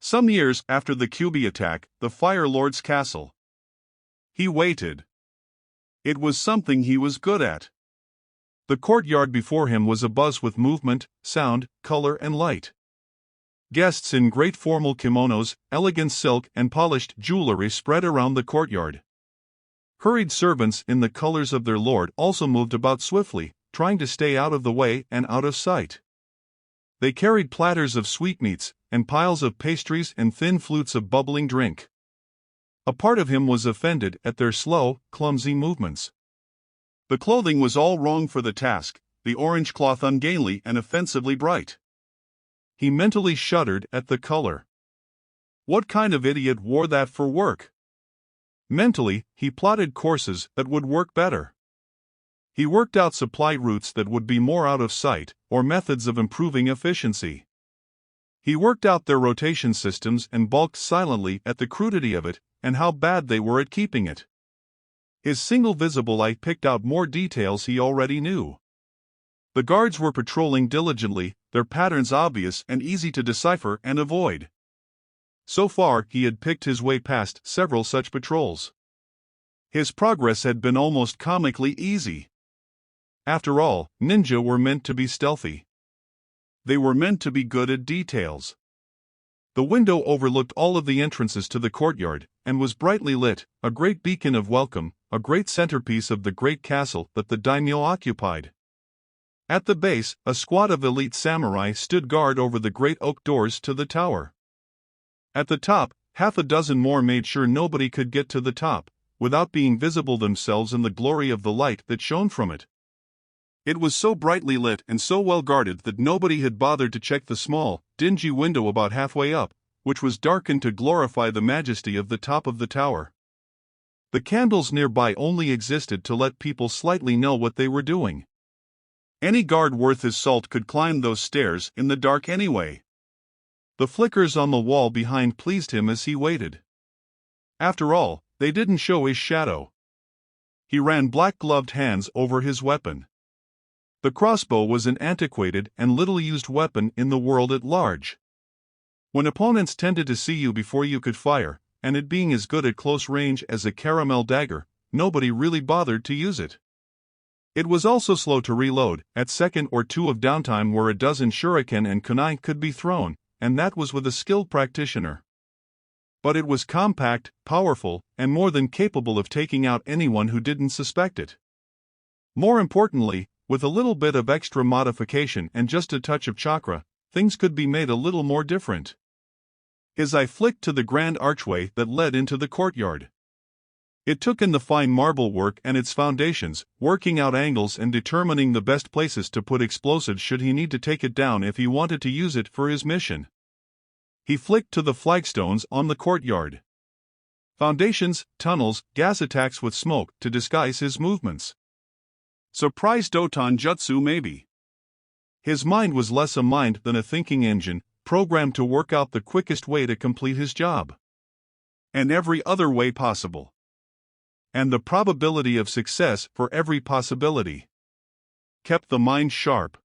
Some years after the QB attack, the Fire Lord's castle. He waited. It was something he was good at. The courtyard before him was abuzz with movement, sound, color and light. Guests in great formal kimonos, elegant silk and polished jewelry spread around the courtyard. Hurried servants in the colors of their lord also moved about swiftly, trying to stay out of the way and out of sight. They carried platters of sweetmeats, and piles of pastries and thin flutes of bubbling drink. A part of him was offended at their slow, clumsy movements. The clothing was all wrong for the task, the orange cloth ungainly and offensively bright. He mentally shuddered at the color. What kind of idiot wore that for work? Mentally, he plotted courses that would work better. He worked out supply routes that would be more out of sight, or methods of improving efficiency. He worked out their rotation systems and balked silently at the crudity of it, and how bad they were at keeping it. His single visible eye picked out more details he already knew. The guards were patrolling diligently, their patterns obvious and easy to decipher and avoid. So far, he had picked his way past several such patrols. His progress had been almost comically easy. After all, ninja were meant to be stealthy. They were meant to be good at details. The window overlooked all of the entrances to the courtyard, and was brightly lit, a great beacon of welcome, a great centerpiece of the great castle that the daimyo occupied. At the base, a squad of elite samurai stood guard over the great oak doors to the tower. At the top, half a dozen more made sure nobody could get to the top, without being visible themselves in the glory of the light that shone from it. It was so brightly lit and so well guarded that nobody had bothered to check the small, dingy window about halfway up, which was darkened to glorify the majesty of the top of the tower. The candles nearby only existed to let people slightly know what they were doing. Any guard worth his salt could climb those stairs in the dark anyway. The flickers on the wall behind pleased him as he waited. After all, they didn't show his shadow. He ran black-gloved hands over his weapon. The crossbow was an antiquated and little-used weapon in the world at large. When opponents tended to see you before you could fire, and it being as good at close range as a caramel dagger, nobody really bothered to use it. It was also slow to reload, at second or two of downtime where a dozen shuriken and kunai could be thrown, and that was with a skilled practitioner. But it was compact, powerful, and more than capable of taking out anyone who didn't suspect it. More importantly, with a little bit of extra modification and just a touch of chakra, things could be made a little more different. His eye flicked to the grand archway that led into the courtyard. It took in the fine marble work and its foundations, working out angles and determining the best places to put explosives should he need to take it down if he wanted to use it for his mission. He flicked to the flagstones on the courtyard. Foundations, tunnels, gas attacks with smoke to disguise his movements. Surprise Doton Jutsu maybe. His mind was less a mind than a thinking engine, programmed to work out the quickest way to complete his job. And every other way possible. And the probability of success for every possibility. Kept the mind sharp.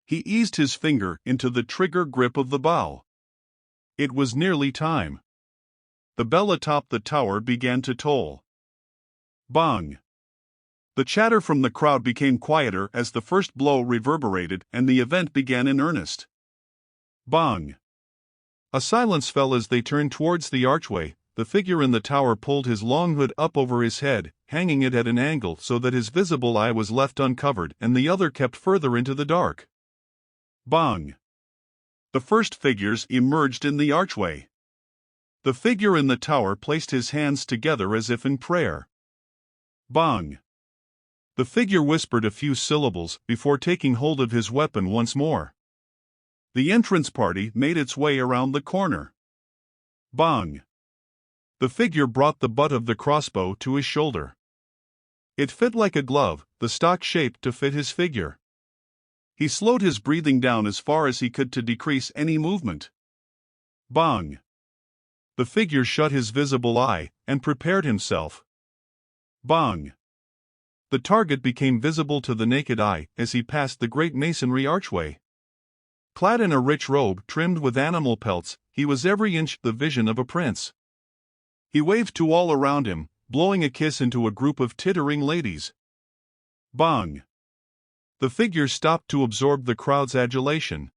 He eased his finger into the trigger grip of the bow. It was nearly time. The bell atop the tower began to toll. Bang! The chatter from the crowd became quieter as the first blow reverberated and the event began in earnest. Bang! A silence fell as they turned towards the archway. The figure in the tower pulled his long hood up over his head, hanging it at an angle so that his visible eye was left uncovered and the other kept further into the dark. Bang! The first figures emerged in the archway. The figure in the tower placed his hands together as if in prayer. Bang! The figure whispered a few syllables before taking hold of his weapon once more. The entrance party made its way around the corner. Bang! The figure brought the butt of the crossbow to his shoulder. It fit like a glove, the stock shaped to fit his figure. He slowed his breathing down as far as he could to decrease any movement. Bang! The figure shut his visible eye and prepared himself. Bang! The target became visible to the naked eye as he passed the great masonry archway. Clad in a rich robe trimmed with animal pelts, he was every inch the vision of a prince. He waved to all around him, blowing a kiss into a group of tittering ladies. Bang! The figure stopped to absorb the crowd's adulation.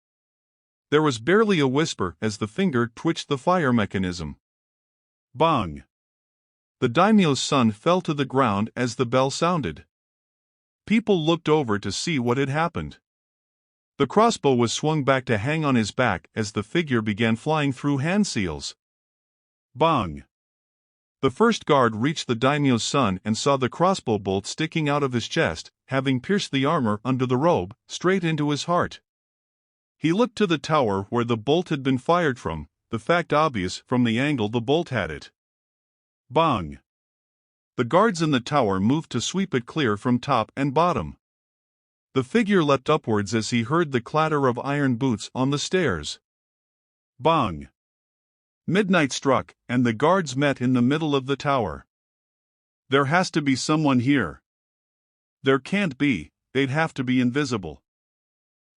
There was barely a whisper as the finger twitched the fire mechanism. Bang! The daimyo's son fell to the ground as the bell sounded. People looked over to see what had happened. The crossbow was swung back to hang on his back as the figure began flying through hand seals. Bang! The first guard reached the daimyo's son and saw the crossbow bolt sticking out of his chest, having pierced the armor under the robe, straight into his heart. He looked to the tower where the bolt had been fired from, the fact obvious from the angle the bolt had it. Bang! The guards in the tower moved to sweep it clear from top and bottom. The figure leapt upwards as he heard the clatter of iron boots on the stairs. Bang! Midnight struck, and the guards met in the middle of the tower. There has to be someone here. There can't be, they'd have to be invisible.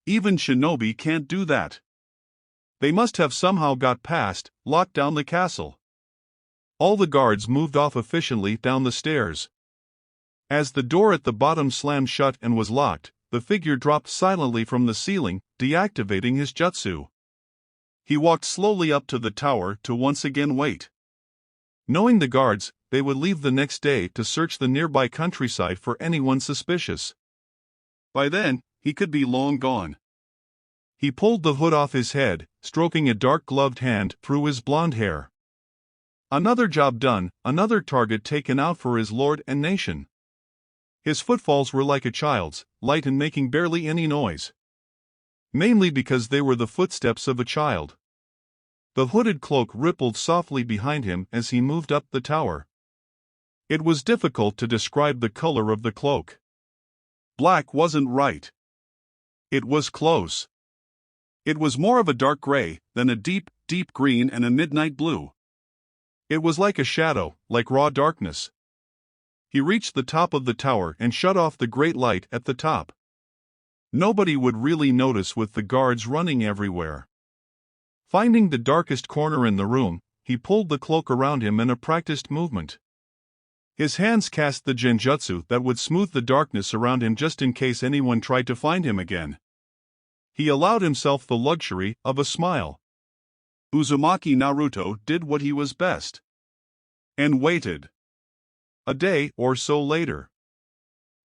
Even shinobi can't do that. They must have somehow got past, locked down the castle. All the guards moved off efficiently down the stairs. As the door at the bottom slammed shut and was locked, the figure dropped silently from the ceiling, deactivating his jutsu. He walked slowly up to the tower to once again wait. Knowing the guards, they would leave the next day to search the nearby countryside for anyone suspicious. By then, he could be long gone. He pulled the hood off his head, stroking a dark gloved hand through his blonde hair. Another job done, another target taken out for his lord and nation. His footfalls were like a child's, light and making barely any noise. Mainly because they were the footsteps of a child. The hooded cloak rippled softly behind him as he moved up the tower. It was difficult to describe the color of the cloak. Black wasn't right. It was close. It was more of a dark gray than a deep, deep green and a midnight blue. It was like a shadow, like raw darkness. He reached the top of the tower and shut off the great light at the top. Nobody would really notice with the guards running everywhere. Finding the darkest corner in the room, he pulled the cloak around him in a practiced movement. His hands cast the genjutsu that would smooth the darkness around him just in case anyone tried to find him again. He allowed himself the luxury of a smile. Uzumaki Naruto did what he was best. And waited. A day or so later,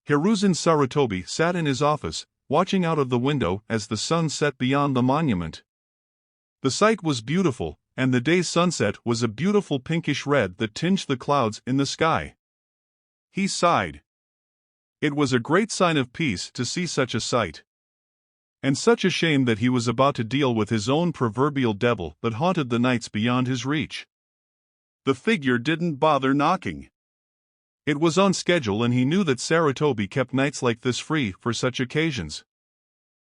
Hiruzen Sarutobi sat in his office, watching out of the window as the sun set beyond the monument. The sight was beautiful, and the day's sunset was a beautiful pinkish red that tinged the clouds in the sky. He sighed. It was a great sign of peace to see such a sight. And such a shame that he was about to deal with his own proverbial devil that haunted the nights beyond his reach. The figure didn't bother knocking. It was on schedule and he knew that Sarutobi kept nights like this free for such occasions.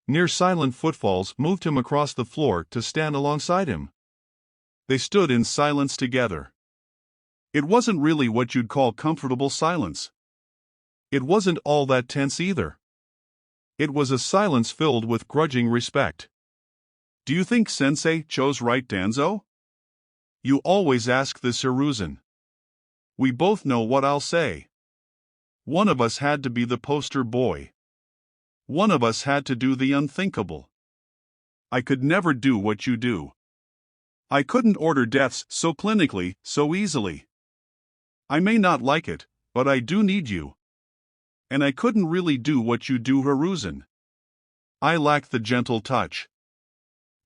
Near silent footfalls moved him across the floor to stand alongside him. They stood in silence together. It wasn't really what you'd call comfortable silence. It wasn't all that tense either. It was a silence filled with grudging respect. Do you think Sensei chose right, Danzo? You always ask this, Hiruzen. We both know what I'll say. One of us had to be the poster boy. One of us had to do the unthinkable. I could never do what you do. I couldn't order deaths so clinically, so easily. I may not like it, but I do need you. And I couldn't really do what you do, Hiruzen. I lack the gentle touch.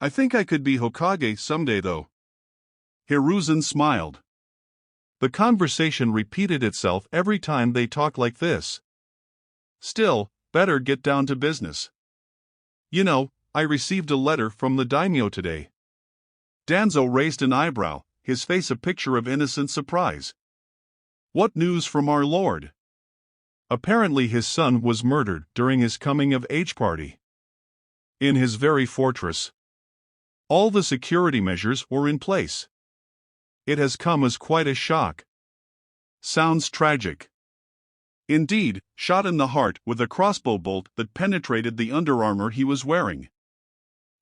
I think I could be Hokage someday though. Hiruzen smiled. The conversation repeated itself every time they talked like this. Still, better get down to business. You know, I received a letter from the daimyo today. Danzo raised an eyebrow, his face a picture of innocent surprise. What news from our lord? Apparently his son was murdered during his coming-of-age party. In his very fortress. All the security measures were in place. It has come as quite a shock. Sounds tragic. Indeed, shot in the heart with a crossbow bolt that penetrated the underarmor he was wearing.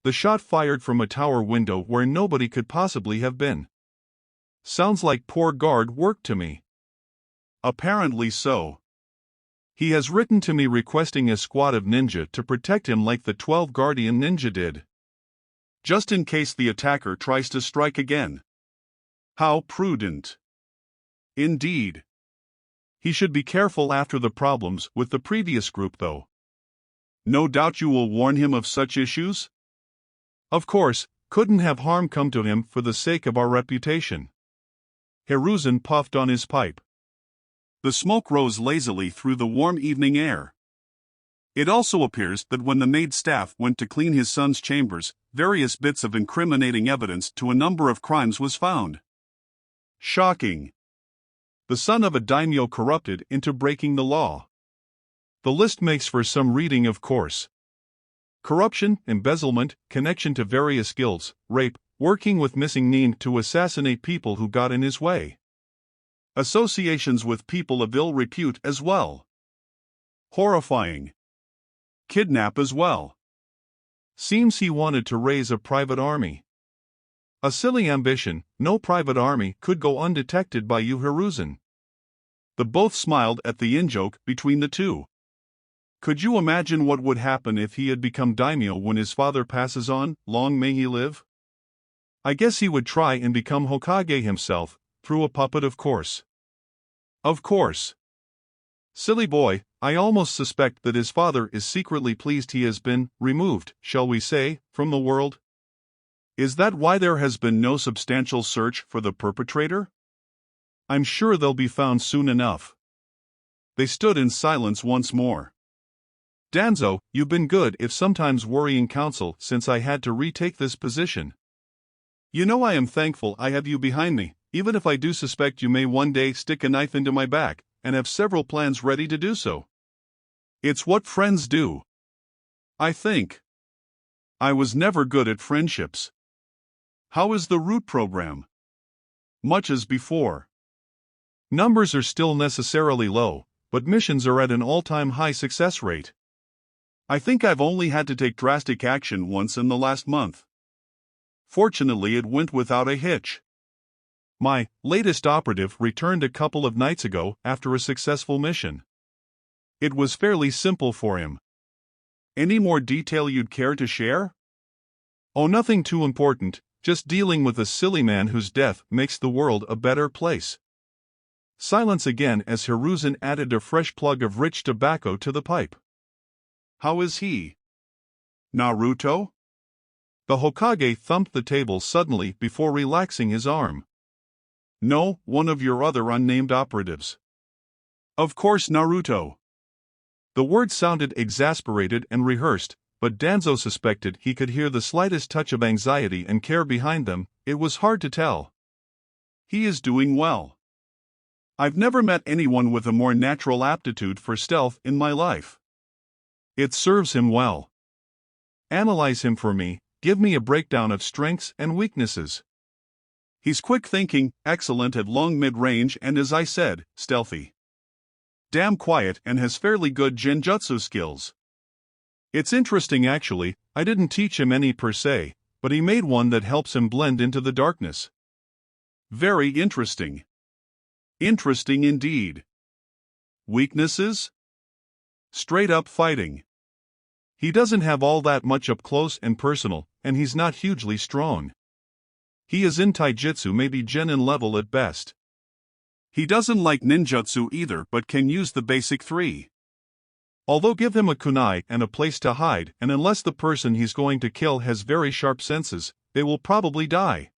The shot fired from a tower window where nobody could possibly have been. Sounds like poor guard work to me. Apparently so. He has written to me requesting a squad of ninja to protect him like the 12 Guardian Ninja did. Just in case the attacker tries to strike again. How prudent. Indeed. He should be careful after the problems with the previous group though. No doubt you will warn him of such issues? Of course, couldn't have harm come to him for the sake of our reputation. Hiruzen puffed on his pipe. The smoke rose lazily through the warm evening air. It also appears that when the maid staff went to clean his son's chambers, various bits of incriminating evidence to a number of crimes was found. Shocking. The son of a daimyo corrupted into breaking the law. The list makes for some reading, of course. Corruption, embezzlement, connection to various guilds, rape, working with missing Nin to assassinate people who got in his way. Associations with people of ill repute as well. Horrifying. Kidnap as well. Seems he wanted to raise a private army. A silly ambition. No private army could go undetected by you, Hiruzen. The both smiled at the in-joke between the two. Could you imagine what would happen if he had become daimyo when his father passes on, long may he live? I guess he would try and become Hokage himself, through a puppet, of course. Of course. Silly boy, I almost suspect that his father is secretly pleased he has been removed, shall we say, from the world? Is that why there has been no substantial search for the perpetrator? I'm sure they'll be found soon enough. They stood in silence once more. Danzo, you've been good if sometimes worrying counsel since I had to retake this position. You know I am thankful I have you behind me, even if I do suspect you may one day stick a knife into my back, and have several plans ready to do so. It's what friends do. I think. I was never good at friendships. How is the root program? Much as before. Numbers are still necessarily low, but missions are at an all-time high success rate. I think I've only had to take drastic action once in the last month. Fortunately, it went without a hitch. My latest operative returned a couple of nights ago after a successful mission. It was fairly simple for him. Any more detail you'd care to share? Oh, nothing too important, just dealing with a silly man whose death makes the world a better place. Silence again as Hiruzen added a fresh plug of rich tobacco to the pipe. How is he? Naruto? The Hokage thumped the table suddenly before relaxing his arm. No, one of your other unnamed operatives. Of course, Naruto. The words sounded exasperated and rehearsed, but Danzo suspected he could hear the slightest touch of anxiety and care behind them. It was hard to tell. He is doing well. I've never met anyone with a more natural aptitude for stealth in my life. It serves him well. Analyze him for me, give me a breakdown of strengths and weaknesses. He's quick thinking, excellent at long mid-range and, as I said, stealthy. Damn quiet and has fairly good genjutsu skills. It's interesting actually, I didn't teach him any per se, but he made one that helps him blend into the darkness. Very interesting. Interesting indeed. Weaknesses? Straight up fighting. He doesn't have all that much up close and personal, and he's not hugely strong. He is in taijutsu, maybe genin level at best. He doesn't like ninjutsu either but can use the basic 3. Although give him a kunai and a place to hide, and unless the person he's going to kill has very sharp senses, they will probably die.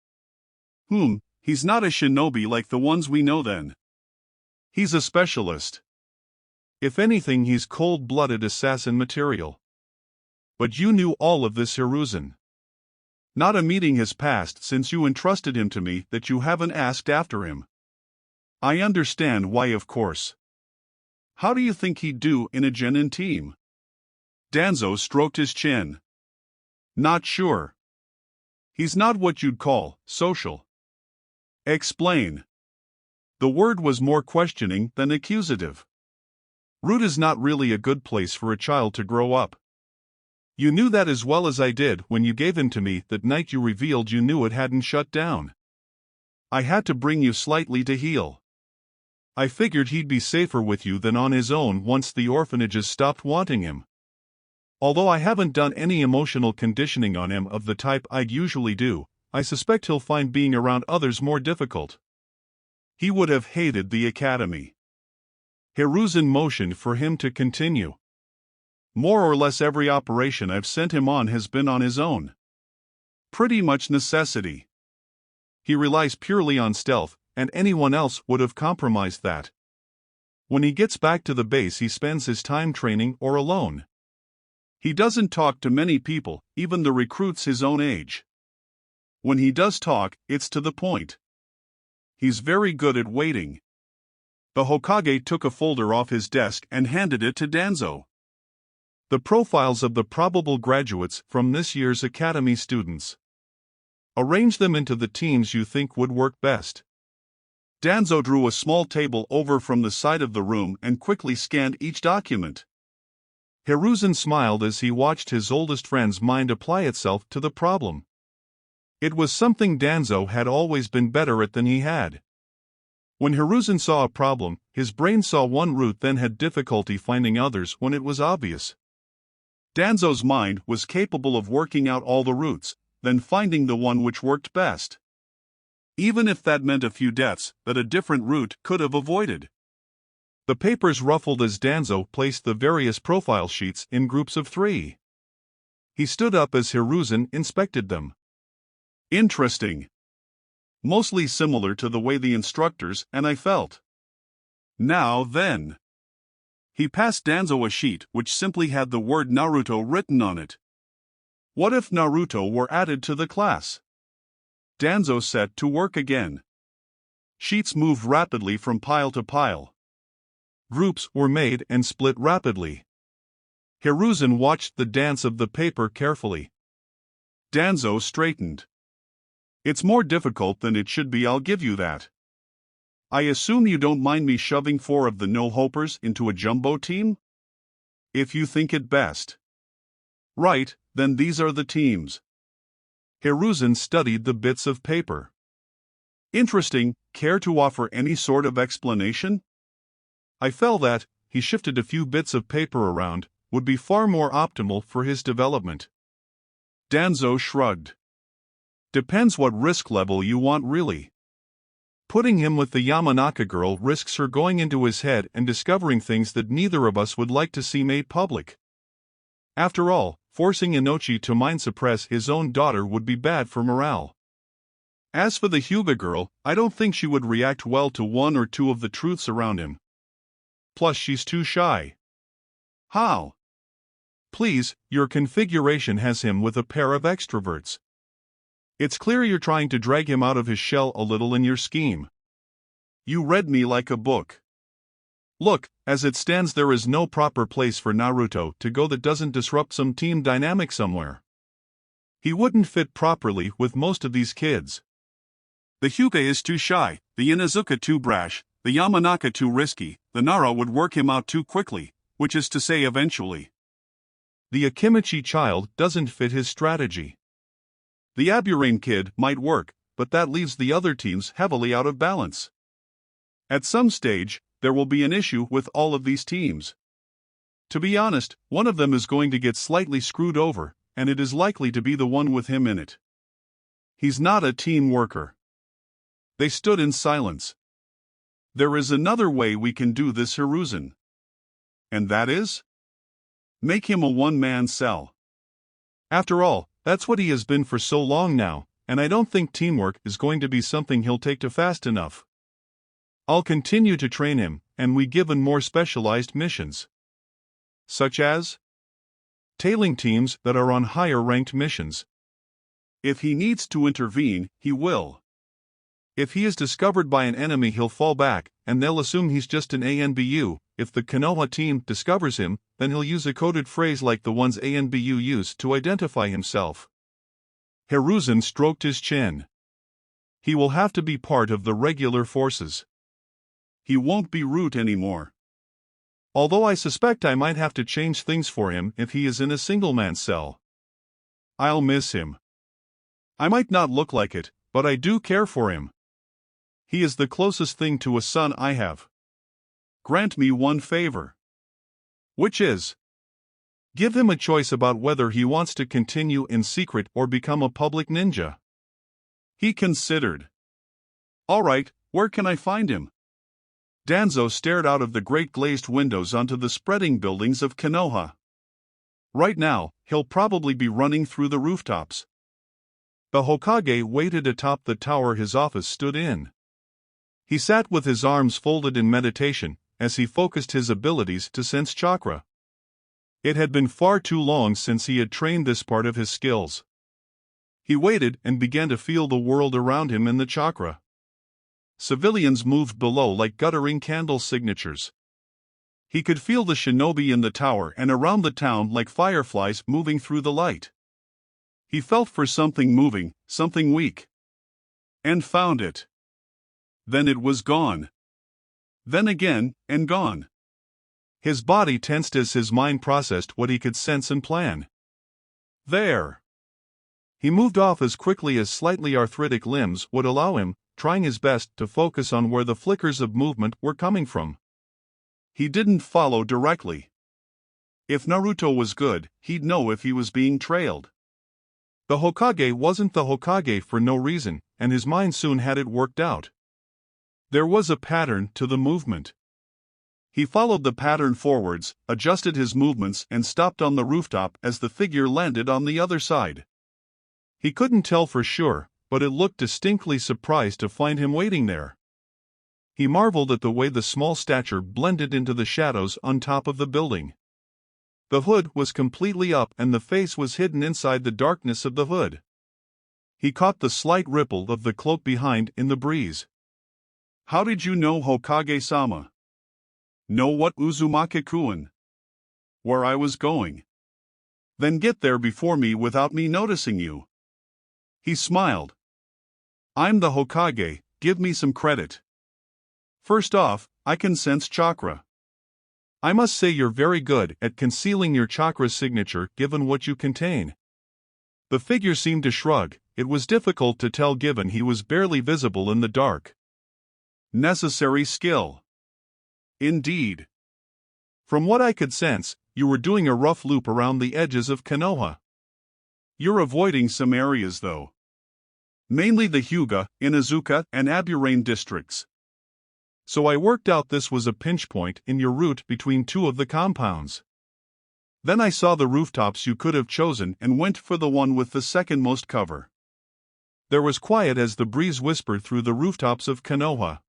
He's not a shinobi like the ones we know then. He's a specialist. If anything, he's cold-blooded assassin material. But you knew all of this, Hiruzen. Not a meeting has passed since you entrusted him to me that you haven't asked after him. I understand why, of course. How do you think he'd do in a genin team? Danzo stroked his chin. Not sure. He's not what you'd call social. Explain. The word was more questioning than accusative. Root is not really a good place for a child to grow up. You knew that as well as I did when you gave him to me that night you revealed you knew it hadn't shut down. I had to bring you slightly to heal. I figured he'd be safer with you than on his own once the orphanages stopped wanting him. Although I haven't done any emotional conditioning on him of the type I'd usually do, I suspect he'll find being around others more difficult. He would have hated the academy. Hiruzen motioned for him to continue. More or less every operation I've sent him on has been on his own. Pretty much necessity. He relies purely on stealth, and anyone else would have compromised that. When he gets back to the base, he spends his time training or alone. He doesn't talk to many people, even the recruits his own age. When he does talk, it's to the point. He's very good at waiting. The Hokage took a folder off his desk and handed it to Danzo. The profiles of the probable graduates from this year's academy students. Arrange them into the teams you think would work best. Danzo drew a small table over from the side of the room and quickly scanned each document. Hiruzen smiled as he watched his oldest friend's mind apply itself to the problem. It was something Danzo had always been better at than he had. When Hiruzen saw a problem, his brain saw one route, then had difficulty finding others when it was obvious. Danzo's mind was capable of working out all the routes, then finding the one which worked best. Even if that meant a few deaths that a different route could have avoided. The papers ruffled as Danzo placed the various profile sheets in groups of 3. He stood up as Hiruzen inspected them. Interesting. Mostly similar to the way the instructors and I felt. Now then. He passed Danzo a sheet which simply had the word Naruto written on it. What if Naruto were added to the class? Danzo set to work again. Sheets moved rapidly from pile to pile. Groups were made and split rapidly. Hiruzen watched the dance of the paper carefully. Danzo straightened. It's more difficult than it should be, I'll give you that. I assume you don't mind me shoving 4 of the no-hopers into a jumbo team? If you think it best. Right, then these are the teams. Hiruzen studied the bits of paper. Interesting, care to offer any sort of explanation? I felt that, he shifted a few bits of paper around, would be far more optimal for his development. Danzo shrugged. Depends what risk level you want really. Putting him with the Yamanaka girl risks her going into his head and discovering things that neither of us would like to see made public. After all, forcing Inochi to mind suppress his own daughter would be bad for morale. As for the Hyuga girl, I don't think she would react well to 1 or 2 of the truths around him. Plus she's too shy. How? Please, your configuration has him with a pair of extroverts. It's clear you're trying to drag him out of his shell a little in your scheme. You read me like a book. Look, as it stands, there is no proper place for Naruto to go that doesn't disrupt some team dynamic somewhere. He wouldn't fit properly with most of these kids. The Hyuga is too shy, the Inuzuka too brash, the Yamanaka too risky, the Nara would work him out too quickly, which is to say eventually. The Akimichi child doesn't fit his strategy. The Aburane kid might work, but that leaves the other teams heavily out of balance. At some stage, there will be an issue with all of these teams. To be honest, one of them is going to get slightly screwed over, and it is likely to be the one with him in it. He's not a team worker. They stood in silence. There is another way we can do this, Hiruzen. And that is? Make him a one-man cell. After all, that's what he has been for so long now, and I don't think teamwork is going to be something he'll take to fast enough. I'll continue to train him, and we give him more specialized missions. Such as? Tailing teams that are on higher-ranked missions. If he needs to intervene, he will. If he is discovered by an enemy, he'll fall back, and they'll assume he's just an ANBU. If the Konoha team discovers him, then he'll use a coded phrase like the ones ANBU use to identify himself. Hiruzen stroked his chin. He will have to be part of the regular forces. He won't be root anymore. although I suspect I might have to change things for him if he is in a single-man cell. I'll miss him. I might not look like it, but I do care for him. He is the closest thing to a son I have. Grant me one favor. Which is? Give him a choice about whether he wants to continue in secret or become a public ninja. He considered. All right, where can I find him? Danzo stared out of the great glazed windows onto the spreading buildings of Konoha. Right now, he'll probably be running through the rooftops. The Hokage waited atop the tower his office stood in. He sat with his arms folded in meditation, as he focused his abilities to sense chakra. It had been far too long since he had trained this part of his skills. He waited and began to feel the world around him in the chakra. Civilians moved below like guttering candle signatures. He could feel the shinobi in the tower and around the town like fireflies moving through the light. He felt for something moving, something weak. And found it. Then it was gone. Then again, and gone. His body tensed as his mind processed what he could sense and plan. There. He moved off as quickly as slightly arthritic limbs would allow him, trying his best to focus on where the flickers of movement were coming from. He didn't follow directly. If Naruto was good, he'd know if he was being trailed. The Hokage wasn't the Hokage for no reason, and his mind soon had it worked out. There was a pattern to the movement. He followed the pattern forwards, adjusted his movements and stopped on the rooftop as the figure landed on the other side. He couldn't tell for sure, but it looked distinctly surprised to find him waiting there. He marveled at the way the small stature blended into the shadows on top of the building. The hood was completely up and the face was hidden inside the darkness of the hood. He caught the slight ripple of the cloak behind in the breeze. How did you know, Hokage-sama? Know what Uzumaki-kun? Where I was going. Then get there before me without me noticing you. He smiled. I'm the Hokage, give me some credit. First off, I can sense chakra. I must say you're very good at concealing your chakra signature given what you contain. The figure seemed to shrug. It was difficult to tell given he was barely visible in the dark. Necessary skill. Indeed. From what I could sense, you were doing a rough loop around the edges of Konoha. You're avoiding some areas though. Mainly the Hyuga, Inuzuka, and Aburane districts. So I worked out this was a pinch point in your route between two of the compounds. Then I saw the rooftops you could have chosen and went for the one with the second most cover. There was quiet as the breeze whispered through the rooftops of Konoha.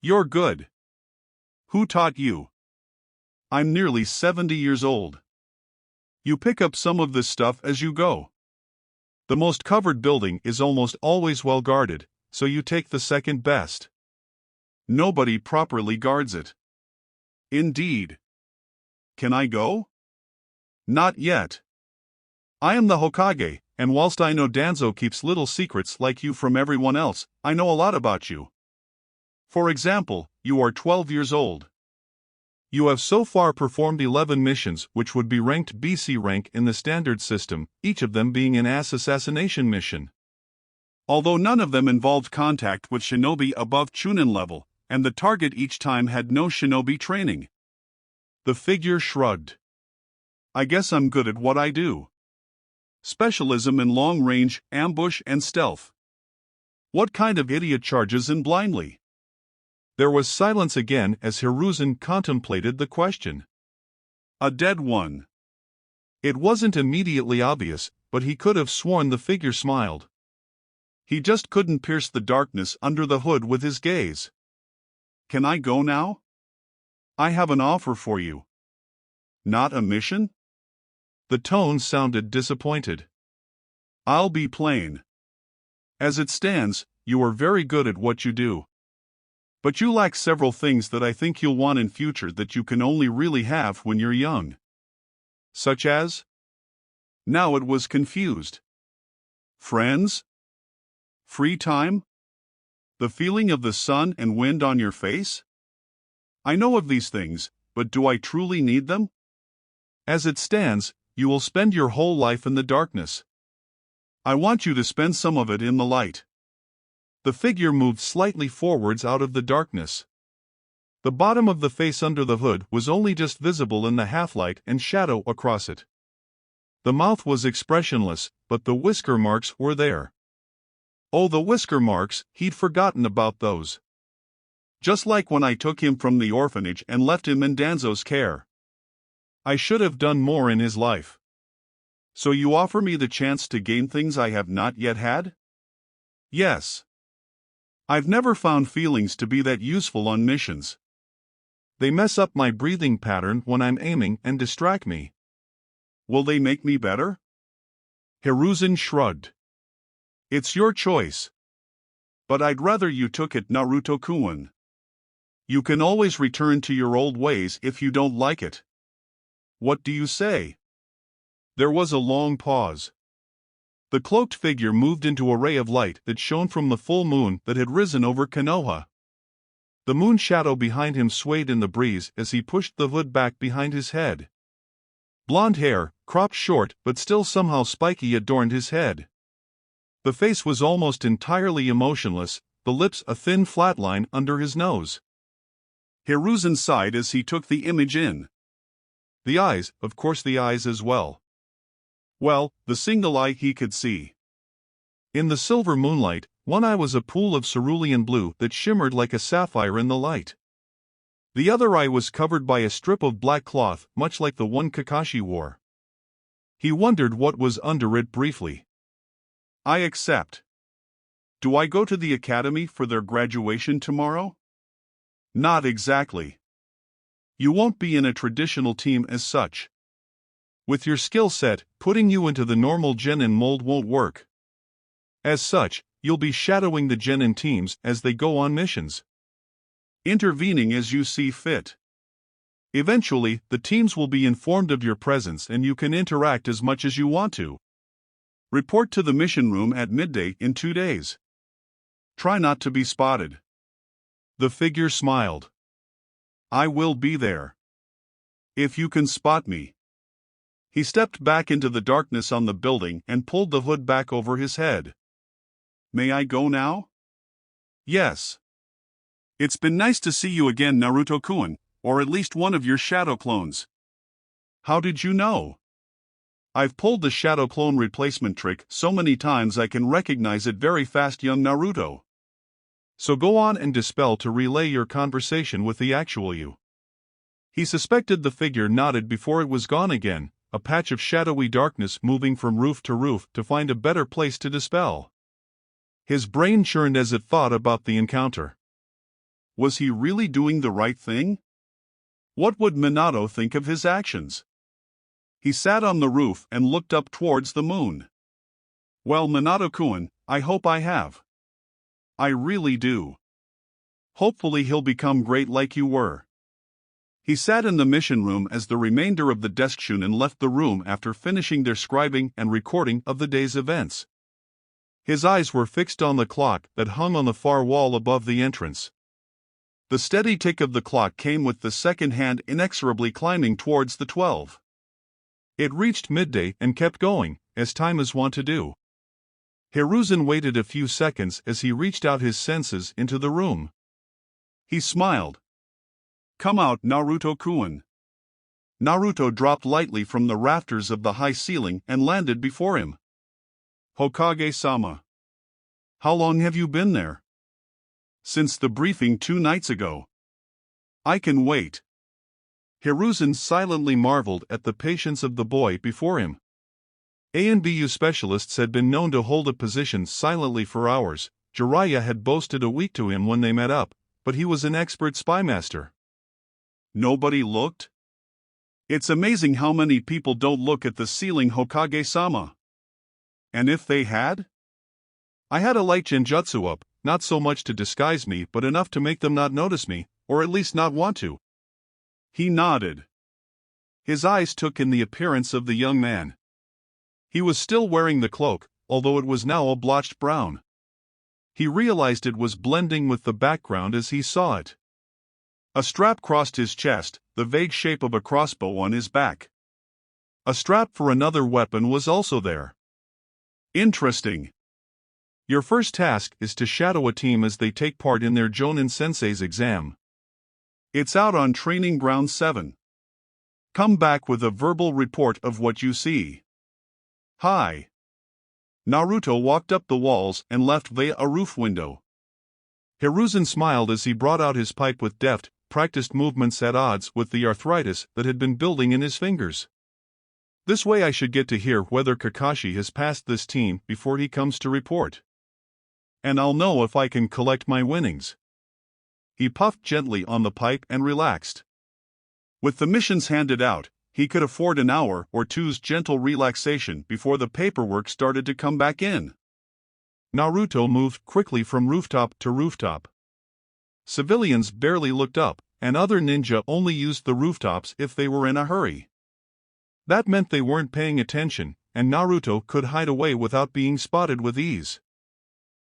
You're good. Who taught you? I'm nearly 70 years old. You pick up some of this stuff as you go. The most covered building is almost always well guarded, so you take the second best. Nobody properly guards it. Indeed. Can I go? Not yet. I am the Hokage, and whilst I know Danzo keeps little secrets like you from everyone else, I know a lot about you. For example, you are 12 years old. You have so far performed 11 missions which would be ranked BC rank in the standard system, each of them being an assassination mission. Although none of them involved contact with shinobi above Chunin level, and the target each time had no shinobi training. The figure shrugged. I guess I'm good at what I do. Specialism in long range, ambush and stealth. What kind of idiot charges in blindly? There was silence again as Hiruzen contemplated the question. A dead one. It wasn't immediately obvious, but he could have sworn the figure smiled. He just couldn't pierce the darkness under the hood with his gaze. Can I go now? I have an offer for you. Not a mission? The tone sounded disappointed. I'll be plain. As it stands, you are very good at what you do. But you lack several things that I think you'll want in future that you can only really have when you're young. Such as? Now it was confused. Friends? Free time? The feeling of the sun and wind on your face? I know of these things, but do I truly need them? As it stands, you will spend your whole life in the darkness. I want you to spend some of it in the light. The figure moved slightly forwards out of the darkness. The bottom of the face under the hood was only just visible in the half-light and shadow across it. The mouth was expressionless, but the whisker marks were there. Oh, the whisker marks, he'd forgotten about those. Just like when I took him from the orphanage and left him in Danzo's care. I should have done more in his life. So you offer me the chance to gain things I have not yet had? Yes. I've never found feelings to be that useful on missions. They mess up my breathing pattern when I'm aiming and distract me. Will they make me better? Hiruzen shrugged. It's your choice. But I'd rather you took it, Naruto-kun. You can always return to your old ways if you don't like it. What do you say? There was a long pause. The cloaked figure moved into a ray of light that shone from the full moon that had risen over Konoha. The moon shadow behind him swayed in the breeze as he pushed the hood back behind his head. Blonde hair, cropped short but still somehow spiky, adorned his head. The face was almost entirely emotionless, the lips a thin flat line under his nose. Hiruzen sighed as he took the image in. The eyes, of course, the eyes as well. Well, the single eye he could see. In the silver moonlight, one eye was a pool of cerulean blue that shimmered like a sapphire in the light. The other eye was covered by a strip of black cloth, much like the one Kakashi wore. He wondered what was under it briefly. I accept. Do I go to the academy for their graduation tomorrow? Not exactly. You won't be in a traditional team as such. With your skill set, putting you into the normal genin mold won't work. As such, you'll be shadowing the genin teams as they go on missions. Intervening as you see fit. Eventually, the teams will be informed of your presence and you can interact as much as you want to. Report to the mission room at midday in 2 days. Try not to be spotted. The figure smiled. I will be there. If you can spot me. He stepped back into the darkness on the building and pulled the hood back over his head. May I go now? Yes. It's been nice to see you again, Naruto-kun, or at least one of your shadow clones. How did you know? I've pulled the shadow clone replacement trick so many times I can recognize it very fast, young Naruto. So go on and dispel to relay your conversation with the actual you. He suspected the figure nodded before it was gone again, a patch of shadowy darkness moving from roof to roof to find a better place to dispel. His brain churned as it thought about the encounter. Was he really doing the right thing? What would Minato think of his actions? He sat on the roof and looked up towards the moon. Well, Minato-kun, I hope I have. I really do. Hopefully he'll become great like you were. He sat in the mission room as the remainder of the desk shunin left the room after finishing their scribing and recording of the day's events. His eyes were fixed on the clock that hung on the far wall above the entrance. The steady tick of the clock came with the second hand inexorably climbing towards the 12. It reached midday and kept going, as time is wont to do. Hiruzen waited a few seconds as he reached out his senses into the room. He smiled. Come out, Naruto-kun. Naruto dropped lightly from the rafters of the high ceiling and landed before him. Hokage-sama. How long have you been there? Since the briefing 2 nights ago. I can wait. Hiruzen silently marveled at the patience of the boy before him. ANBU specialists had been known to hold a position silently for hours. Jiraiya had boasted a week to him when they met up, but he was an expert spymaster. Nobody looked? It's amazing how many people don't look at the ceiling, Hokage-sama. And if they had? I had a light genjutsu up, not so much to disguise me but enough to make them not notice me, or at least not want to. He nodded. His eyes took in the appearance of the young man. He was still wearing the cloak, although it was now a blotched brown. He realized it was blending with the background as he saw it. A strap crossed his chest, the vague shape of a crossbow on his back. A strap for another weapon was also there. Interesting. Your first task is to shadow a team as they take part in their Jonin Sensei's exam. It's out on Training Ground 7. Come back with a verbal report of what you see. Hi. Naruto walked up the walls and left via a roof window. Hiruzen smiled as he brought out his pipe with deft, practiced movements at odds with the arthritis that had been building in his fingers. This way I should get to hear whether Kakashi has passed this team before he comes to report. And I'll know if I can collect my winnings. He puffed gently on the pipe and relaxed. With the missions handed out, he could afford an hour or two's gentle relaxation before the paperwork started to come back in. Naruto moved quickly from rooftop to rooftop. Civilians barely looked up, and other ninja only used the rooftops if they were in a hurry. That meant they weren't paying attention, and Naruto could hide away without being spotted with ease.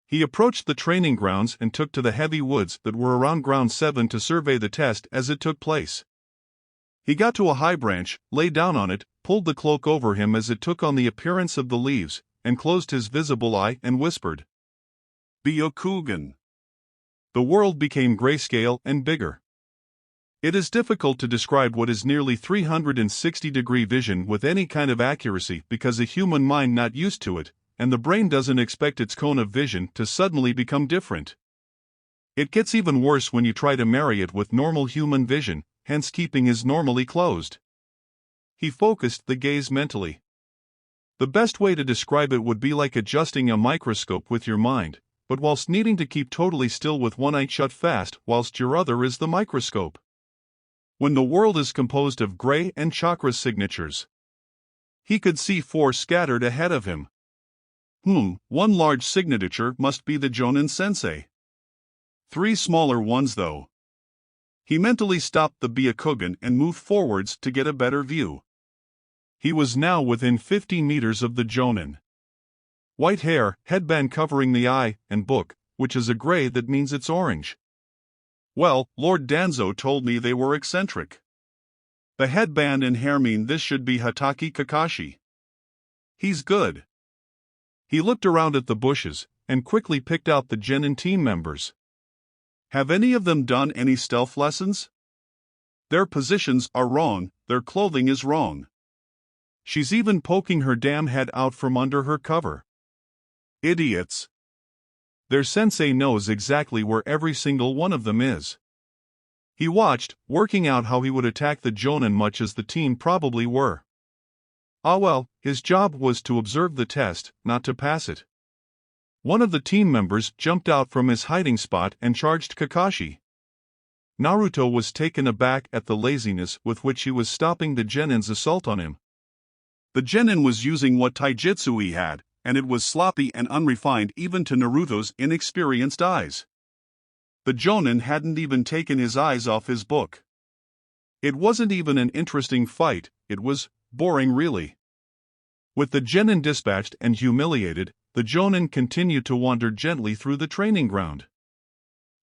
He approached the training grounds and took to the heavy woods that were around Ground 7 to survey the test as it took place. He got to a high branch, lay down on it, pulled the cloak over him as it took on the appearance of the leaves, and closed his visible eye and whispered, "Byakugan." The world became grayscale and bigger. It is difficult to describe what is nearly 360-degree vision with any kind of accuracy because a human mind not used to it, and the brain doesn't expect its cone of vision to suddenly become different. It gets even worse when you try to marry it with normal human vision, hence keeping his normally closed. He focused the gaze mentally. The best way to describe it would be like adjusting a microscope with your mind, but whilst needing to keep totally still with one eye shut fast whilst your other is the microscope. When the world is composed of gray and chakra signatures. He could see 4 scattered ahead of him. One large signature must be the Jonin Sensei. 3 smaller ones though. He mentally stopped the Byakugan and moved forwards to get a better view. He was now within 50 meters of the Jonin. White hair, headband covering the eye, and book, which is a gray that means it's orange. Well, Lord Danzo told me they were eccentric. The headband and hair mean this should be Hatake Kakashi. He's good. He looked around at the bushes, and quickly picked out the Genin team members. Have any of them done any stealth lessons? Their positions are wrong, their clothing is wrong. She's even poking her damn head out from under her cover. Idiots. Their sensei knows exactly where every single one of them is. He watched, working out how he would attack the Jonin much as the team probably were. Ah well, his job was to observe the test, not to pass it. One of the team members jumped out from his hiding spot and charged Kakashi. Naruto was taken aback at the laziness with which he was stopping the Genin's assault on him. The Genin was using what taijutsu he had, and it was sloppy and unrefined even to Naruto's inexperienced eyes. The Jonin hadn't even taken his eyes off his book. It wasn't even an interesting fight, it was boring really. With the Genin dispatched and humiliated, the Jonin continued to wander gently through the training ground.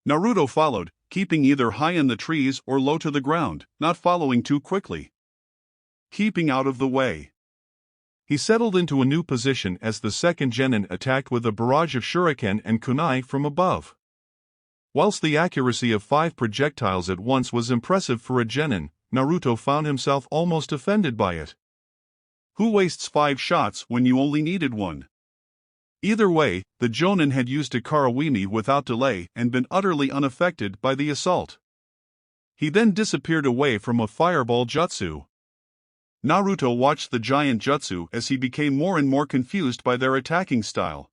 Naruto followed, keeping either high in the trees or low to the ground, not following too quickly. Keeping out of the way. He settled into a new position as the second Genin attacked with a barrage of shuriken and kunai from above. Whilst the accuracy of 5 projectiles at once was impressive for a Genin, Naruto found himself almost offended by it. Who wastes 5 shots when you only needed 1? Either way, the Jonin had used a Karawimi without delay and been utterly unaffected by the assault. He then disappeared away from a fireball jutsu. Naruto watched the giant jutsu as he became more and more confused by their attacking style.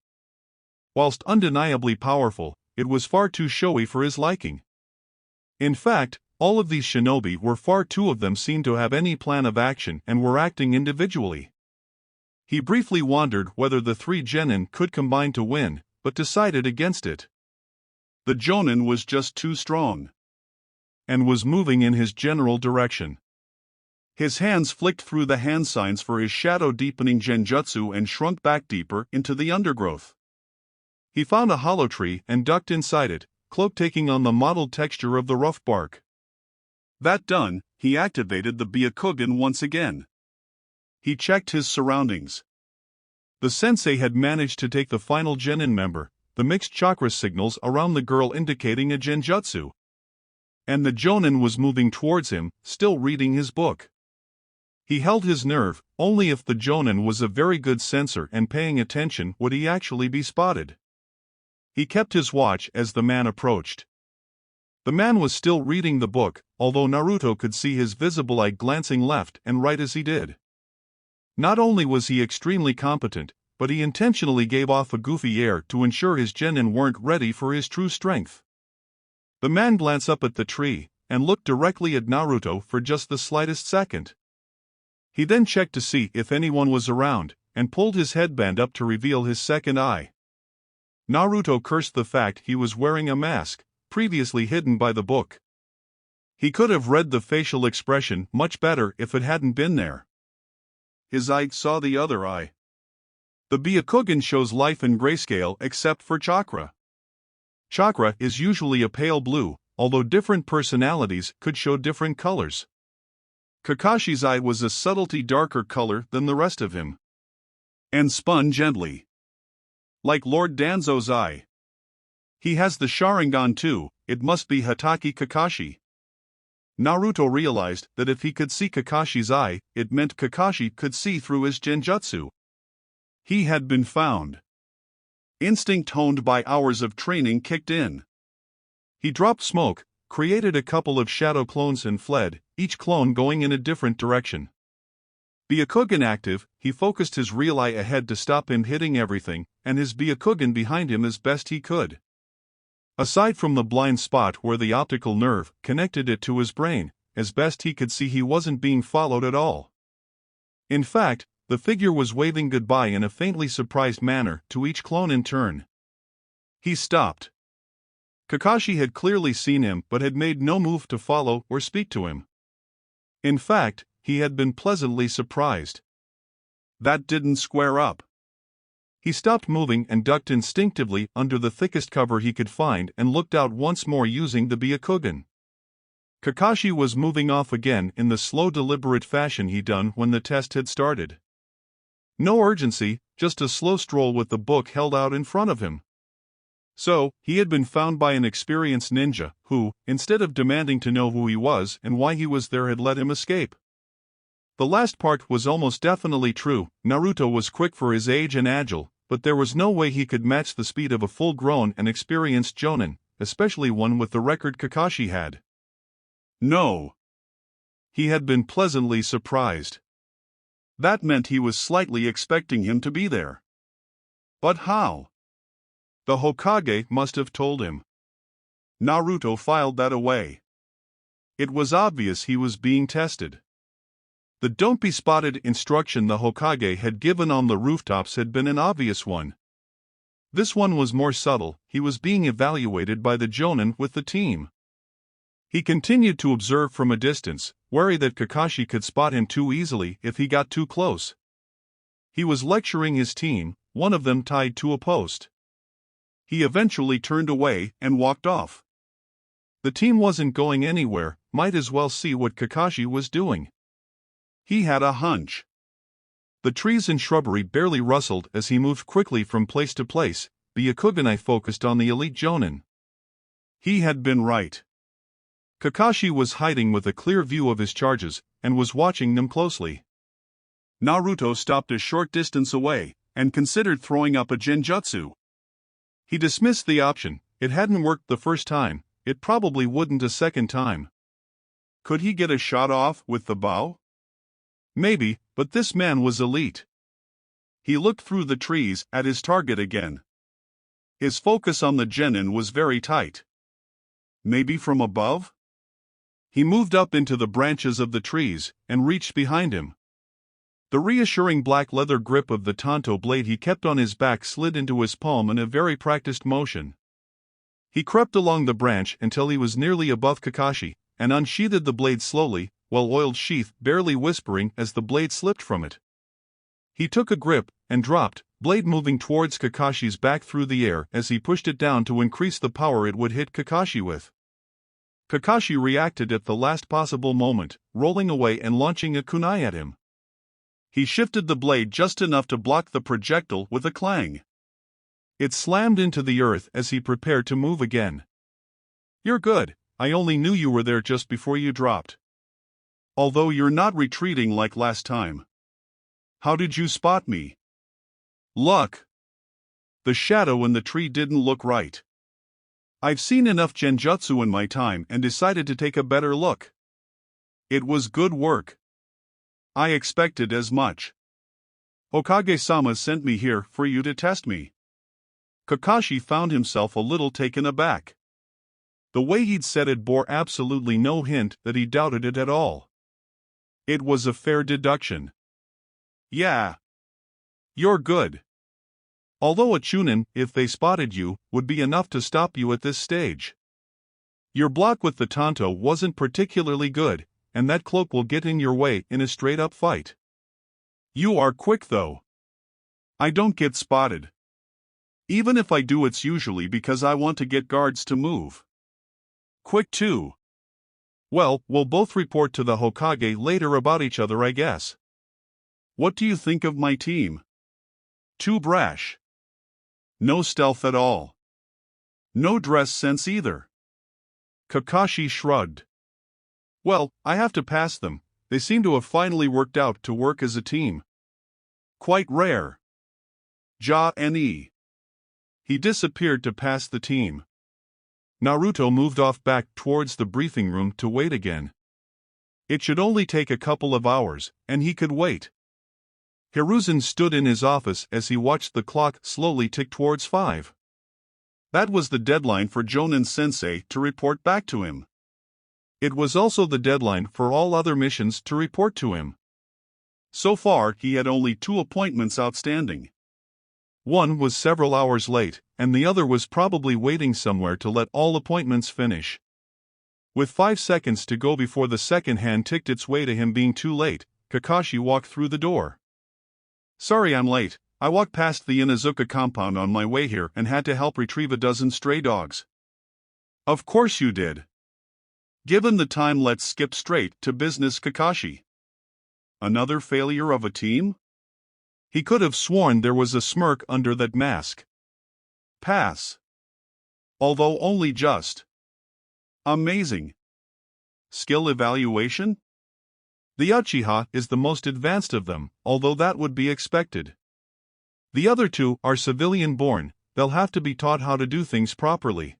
Whilst undeniably powerful, it was far too showy for his liking. In fact, all of these shinobi were far too of them seemed to have any plan of action and were acting individually. He briefly wondered whether the 3 Genin could combine to win, but decided against it. The Jonin was just too strong. And was moving in his general direction. His hands flicked through the hand signs for his shadow-deepening genjutsu and shrunk back deeper into the undergrowth. He found a hollow tree and ducked inside it, cloak taking on the mottled texture of the rough bark. That done, he activated the Byakugan once again. He checked his surroundings. The sensei had managed to take the final genin member, the mixed chakra signals around the girl indicating a genjutsu. And the jonin was moving towards him, still reading his book. He held his nerve. Only if the jonin was a very good sensor and paying attention would he actually be spotted. He kept his watch as the man approached. The man was still reading the book, although Naruto could see his visible eye glancing left and right as he did. Not only was he extremely competent, but he intentionally gave off a goofy air to ensure his genin weren't ready for his true strength. The man glanced up at the tree, and looked directly at Naruto for just the slightest second. He then checked to see if anyone was around, and pulled his headband up to reveal his second eye. Naruto cursed the fact he was wearing a mask, previously hidden by the book. He could have read the facial expression much better if it hadn't been there. His eye saw the other eye. The Byakugan shows life in grayscale except for chakra. Chakra is usually a pale blue, although different personalities could show different colors. Kakashi's eye was a subtlety darker color than the rest of him. And spun gently. Like Lord Danzo's eye. He has the Sharingan too, it must be Hatake Kakashi. Naruto realized that if he could see Kakashi's eye, it meant Kakashi could see through his genjutsu. He had been found. Instinct honed by hours of training kicked in. He dropped smoke, created a couple of shadow clones and fled, each clone going in a different direction. Byakugan active, he focused his real eye ahead to stop him hitting everything, and his Byakugan behind him as best he could. Aside from the blind spot where the optical nerve connected it to his brain, as best he could see he wasn't being followed at all. In fact, the figure was waving goodbye in a faintly surprised manner to each clone in turn. He stopped. Kakashi had clearly seen him but had made no move to follow or speak to him. In fact, he had been pleasantly surprised. That didn't square up. He stopped moving and ducked instinctively under the thickest cover he could find and looked out once more using the Byakugan. Kakashi was moving off again in the slow deliberate fashion he'd done when the test had started. No urgency, just a slow stroll with the book held out in front of him. So, he had been found by an experienced ninja, who, instead of demanding to know who he was and why he was there, had let him escape. The last part was almost definitely true. Naruto was quick for his age and agile, but there was no way he could match the speed of a full-grown and experienced jonin, especially one with the record Kakashi had. No. He had been pleasantly surprised. That meant he was slightly expecting him to be there. But how? The Hokage must have told him. Naruto filed that away. It was obvious he was being tested. The "don't be spotted" instruction the Hokage had given on the rooftops had been an obvious one. This one was more subtle. He was being evaluated by the jonin with the team. He continued to observe from a distance, wary that Kakashi could spot him too easily if he got too close. He was lecturing his team, one of them tied to a post. He eventually turned away and walked off. The team wasn't going anywhere, might as well see what Kakashi was doing. He had a hunch. The trees and shrubbery barely rustled as he moved quickly from place to place. Byakugan focused on the elite jonin. He had been right. Kakashi was hiding with a clear view of his charges, and was watching them closely. Naruto stopped a short distance away, and considered throwing up a genjutsu. He dismissed the option. It hadn't worked the first time, it probably wouldn't a second time. Could he get a shot off with the bow? Maybe, but this man was elite. He looked through the trees at his target again. His focus on the genin was very tight. Maybe from above? He moved up into the branches of the trees, and reached behind him. The reassuring black leather grip of the tanto blade he kept on his back slid into his palm in a very practiced motion. He crept along the branch until he was nearly above Kakashi, and unsheathed the blade slowly, well-oiled sheath barely whispering as the blade slipped from it. He took a grip, and dropped, blade moving towards Kakashi's back through the air as he pushed it down to increase the power it would hit Kakashi with. Kakashi reacted at the last possible moment, rolling away and launching a kunai at him. He shifted the blade just enough to block the projectile with a clang. It slammed into the earth as he prepared to move again. "You're good, I only knew you were there just before you dropped. Although you're not retreating like last time. How did you spot me?" "Luck. The shadow in the tree didn't look right. I've seen enough genjutsu in my time and decided to take a better look. It was good work. I expected as much. Hokage-sama sent me here for you to test me." Kakashi found himself a little taken aback. The way he'd said it bore absolutely no hint that he doubted it at all. It was a fair deduction. "Yeah. You're good. Although a chunin, if they spotted you, would be enough to stop you at this stage. Your block with the tanto wasn't particularly good, and that cloak will get in your way in a straight-up fight. You are quick though. I don't get spotted. Even if I do, it's usually because I want to get guards to move. Quick too. Well, we'll both report to the Hokage later about each other, I guess. What do you think of my team? Too brash. No stealth at all. No dress sense either." Kakashi shrugged. "Well, I have to pass them. They seem to have finally worked out to work as a team. Quite rare. Ja-ne." He disappeared to pass the team. Naruto moved off back towards the briefing room to wait again. It should only take a couple of hours, and he could wait. Hiruzen stood in his office as he watched the clock slowly tick towards 5. That was the deadline for Jonin-sensei to report back to him. It was also the deadline for all other missions to report to him. So far, he had only 2 appointments outstanding. One was several hours late, and the other was probably waiting somewhere to let all appointments finish. With 5 seconds to go before the second hand ticked its way to him being too late, Kakashi walked through the door. "Sorry I'm late. I walked past the Inazuka compound on my way here and had to help retrieve a dozen stray dogs." "Of course you did. Given the time, let's skip straight to business, Kakashi." Another failure of a team? He could have sworn there was a smirk under that mask. "Pass. Although only just." "Amazing. Skill evaluation?" "The Uchiha is the most advanced of them, although that would be expected. The other 2 are civilian-born, they'll have to be taught how to do things properly.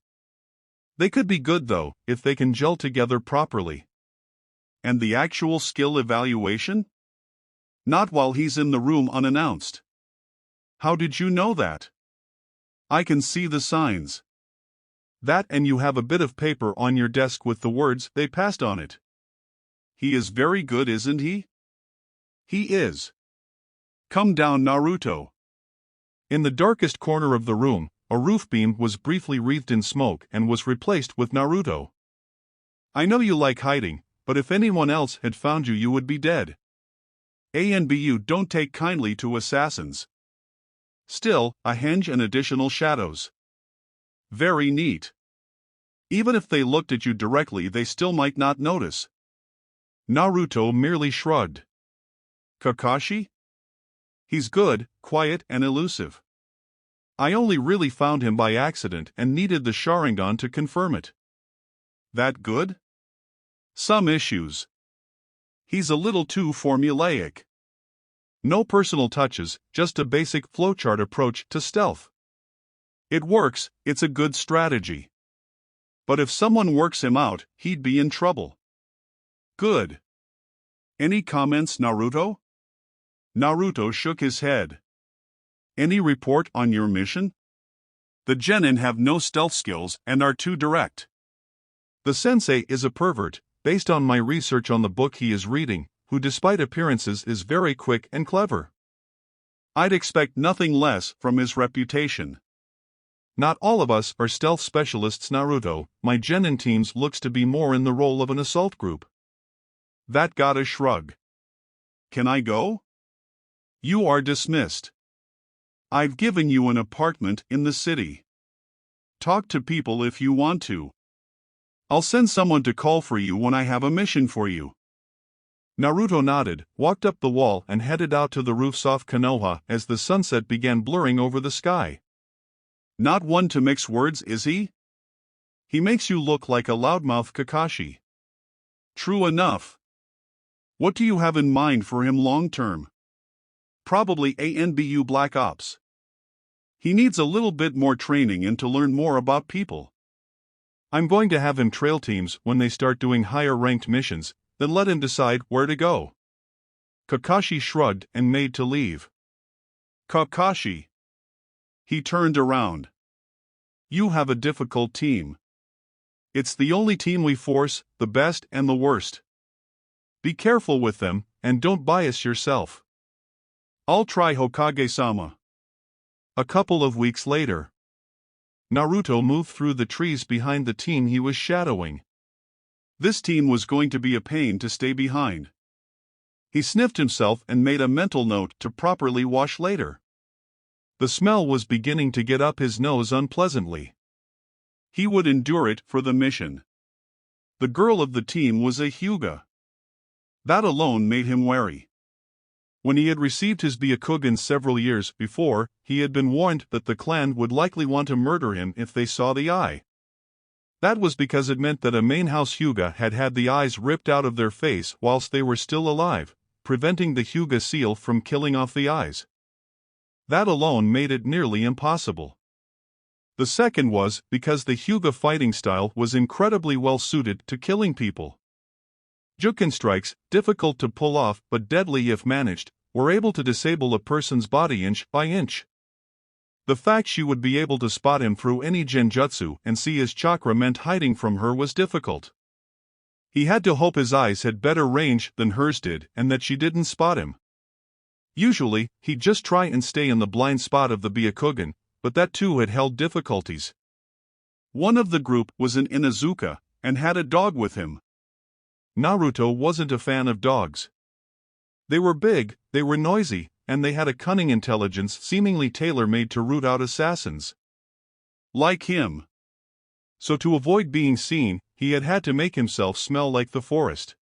They could be good though, if they can gel together properly." "And the actual skill evaluation?" "Not while he's in the room unannounced." "How did you know that?" "I can see the signs." "That, and you have a bit of paper on your desk with the words they passed on it." "He is very good, isn't he?" "He is. Come down, Naruto." In the darkest corner of the room, a roof beam was briefly wreathed in smoke and was replaced with Naruto. "I know you like hiding, but if anyone else had found you, you would be dead. Anbu don't take kindly to assassins. Still, a henge and additional shadows. Very neat. Even if they looked at you directly, they still might not notice." Naruto merely shrugged. "Kakashi? He's good, quiet, and elusive. I only really found him by accident and needed the Sharingan to confirm it." "That good?" "Some issues. He's a little too formulaic. No personal touches, just a basic flowchart approach to stealth. It works, it's a good strategy. But if someone works him out, he'd be in trouble." "Good. Any comments, Naruto?" Naruto shook his head. "Any report on your mission?" "The genin have no stealth skills and are too direct. The sensei is a pervert, based on my research on the book he is reading, who despite appearances is very quick and clever. I'd expect nothing less from his reputation." "Not all of us are stealth specialists, Naruto. My genin teams looks to be more in the role of an assault group." That got a shrug. "Can I go?" "You are dismissed. I've given you an apartment in the city. Talk to people if you want to." I'll send someone to call for you when I have a mission for you. Naruto nodded, walked up the wall and headed out to the roofs off Konoha as the sunset began blurring over the sky. Not one to mix words, is he? He makes you look like a loudmouth Kakashi. True enough. What do you have in mind for him long term? Probably Anbu Black Ops. He needs a little bit more training and to learn more about people. I'm going to have him trail teams when they start doing higher ranked missions, then let him decide where to go. Kakashi shrugged and made to leave. Kakashi. He turned around. You have a difficult team. It's the only team we force, the best and the worst. Be careful with them, and don't bias yourself. I'll try, Hokage-sama. A couple of weeks later, Naruto moved through the trees behind the team he was shadowing. This team was going to be a pain to stay behind. He sniffed himself and made a mental note to properly wash later. The smell was beginning to get up his nose unpleasantly. He would endure it for the mission. The girl of the team was a Hyuga. That alone made him wary. When he had received his Byakugan several years before, he had been warned that the clan would likely want to murder him if they saw the eye. That was because it meant that a main house Hyuga had had the eyes ripped out of their face whilst they were still alive, preventing the Hyuga seal from killing off the eyes. That alone made it nearly impossible. The second was because the Hyuga fighting style was incredibly well suited to killing people. Juken strikes, difficult to pull off but deadly if managed, were able to disable a person's body inch by inch. The fact she would be able to spot him through any genjutsu and see his chakra meant hiding from her was difficult. He had to hope his eyes had better range than hers did and that she didn't spot him. Usually, he'd just try and stay in the blind spot of the Byakugan, but that too had held difficulties. One of the group was an Inuzuka, and had a dog with him. Naruto wasn't a fan of dogs. They were big, they were noisy, and they had a cunning intelligence seemingly tailor-made to root out assassins. Like him. So to avoid being seen, he had had to make himself smell like the forest.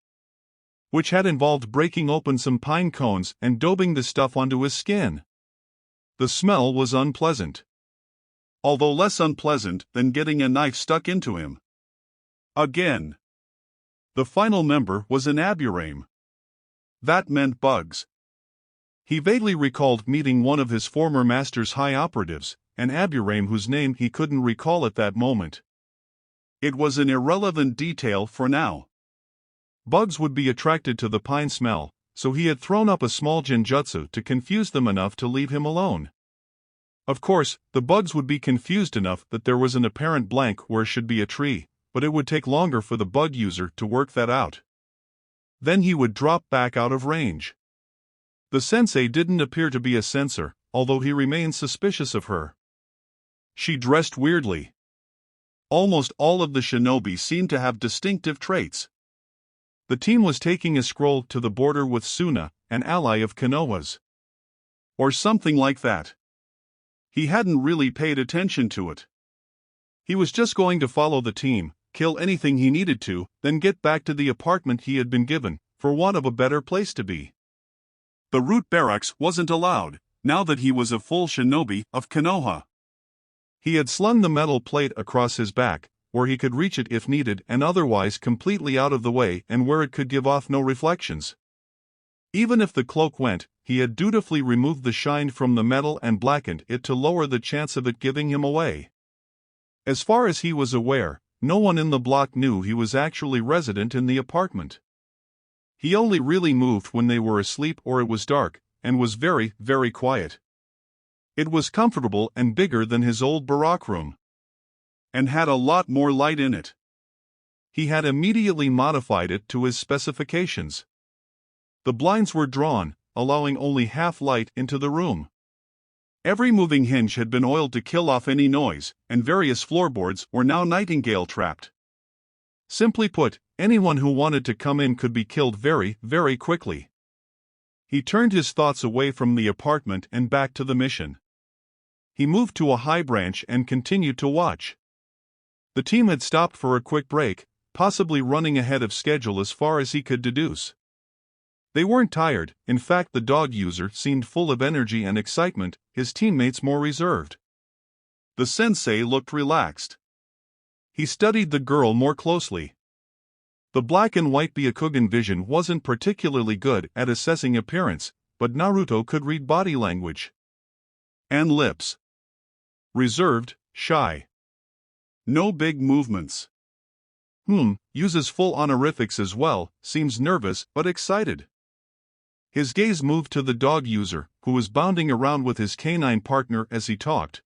Which had involved breaking open some pine cones and daubing the stuff onto his skin. The smell was unpleasant. Although less unpleasant than getting a knife stuck into him. Again. The final member was an Aburame. That meant bugs. He vaguely recalled meeting one of his former master's high operatives, an Aburame whose name he couldn't recall at that moment. It was an irrelevant detail for now. Bugs would be attracted to the pine smell, so he had thrown up a small genjutsu to confuse them enough to leave him alone. Of course, the bugs would be confused enough that there was an apparent blank where should be a tree, but it would take longer for the bug user to work that out. Then he would drop back out of range. The sensei didn't appear to be a censor, although he remained suspicious of her. She dressed weirdly. Almost all of the shinobi seemed to have distinctive traits. The team was taking a stroll to the border with Suna, an ally of Konoha's. Or something like that. He hadn't really paid attention to it. He was just going to follow the team, kill anything he needed to, then get back to the apartment he had been given, for want of a better place to be. The root barracks wasn't allowed, now that he was a full shinobi of Konoha. He had slung the metal plate across his back, where he could reach it if needed and otherwise completely out of the way and where it could give off no reflections. Even if the cloak went, he had dutifully removed the shine from the metal and blackened it to lower the chance of it giving him away. As far as he was aware, no one in the block knew he was actually resident in the apartment. He only really moved when they were asleep or it was dark, and was very, very quiet. It was comfortable and bigger than his old barak room. And had a lot more light in it. He had immediately modified it to his specifications. The blinds were drawn, allowing only half light into the room. Every moving hinge had been oiled to kill off any noise, and various floorboards were now nightingale-trapped. Simply put, anyone who wanted to come in could be killed very, very quickly. He turned his thoughts away from the apartment and back to the mission. He moved to a high branch and continued to watch. The team had stopped for a quick break, possibly running ahead of schedule as far as he could deduce. They weren't tired, in fact the dog user seemed full of energy and excitement, his teammates more reserved. The sensei looked relaxed. He studied the girl more closely. The black and white Byakugan vision wasn't particularly good at assessing appearance, but Naruto could read body language. And lips. Reserved, shy. No big movements. Uses full honorifics as well, seems nervous but excited. His gaze moved to the dog user, who was bounding around with his canine partner as he talked.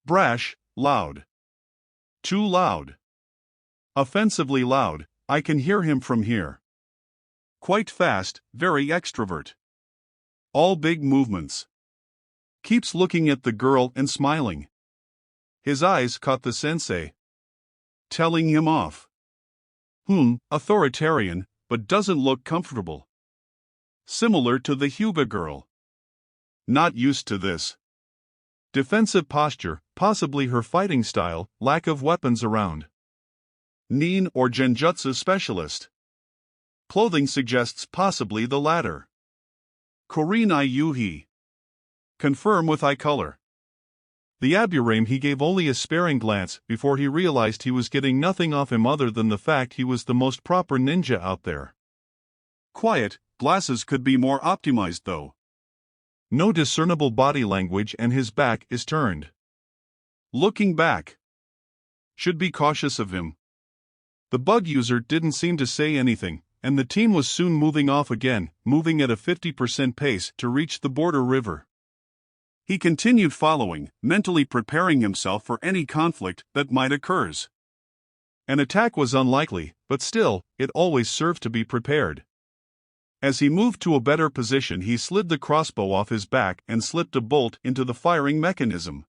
Brash, loud. Too loud. Offensively loud, I can hear him from here. Quite fast, very extrovert. All big movements. Keeps looking at the girl and smiling. His eyes caught the sensei. Telling him off. Authoritarian, but doesn't look comfortable. Similar to the Hyuga girl. Not used to this. Defensive posture, possibly her fighting style, lack of weapons around. Nin or Genjutsu specialist. Clothing suggests possibly the latter. Korinai Yuhi. Confirm with eye color. The Aburame he gave only a sparing glance before he realized he was getting nothing off him other than the fact he was the most proper ninja out there. Quiet, glasses could be more optimized though. No discernible body language and his back is turned. Looking back. Should be cautious of him. The bug user didn't seem to say anything, and the team was soon moving off again, moving at a 50% pace to reach the border river. He continued following, mentally preparing himself for any conflict that might occur. An attack was unlikely, but still, it always served to be prepared. As he moved to a better position, he slid the crossbow off his back and slipped a bolt into the firing mechanism.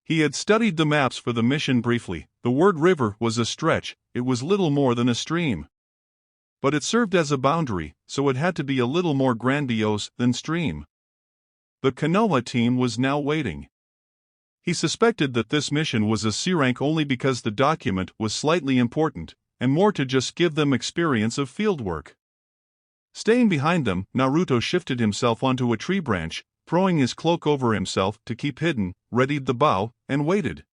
He had studied the maps for the mission briefly. The word river was a stretch, it was little more than a stream. But it served as a boundary, so it had to be a little more grandiose than stream. The Konoha team was now waiting. He suspected that this mission was a C rank only because the document was slightly important, and more to just give them experience of fieldwork. Staying behind them, Naruto shifted himself onto a tree branch, throwing his cloak over himself to keep hidden, readied the bow, and waited.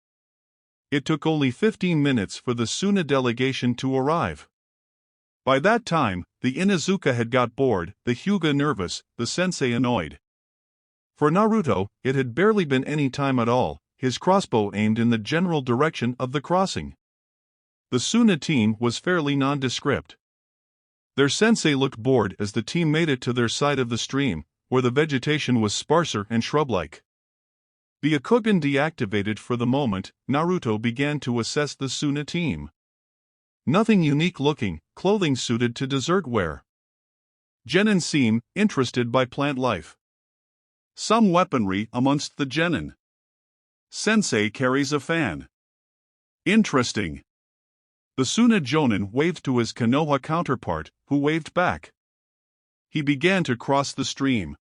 It took only 15 minutes for the Suna delegation to arrive. By that time, the Inuzuka had got bored, the Hyuga nervous, the sensei annoyed. For Naruto, it had barely been any time at all, his crossbow aimed in the general direction of the crossing. The Suna team was fairly nondescript. Their sensei looked bored as the team made it to their side of the stream, where the vegetation was sparser and shrub-like. Byakugan deactivated for the moment, Naruto began to assess the Suna team. Nothing unique looking, clothing suited to desert wear. Genin seem interested by plant life. Some weaponry amongst the genin. Sensei carries a fan. Interesting. The Suna Jonin waved to his Konoha counterpart, who waved back. He began to cross the stream.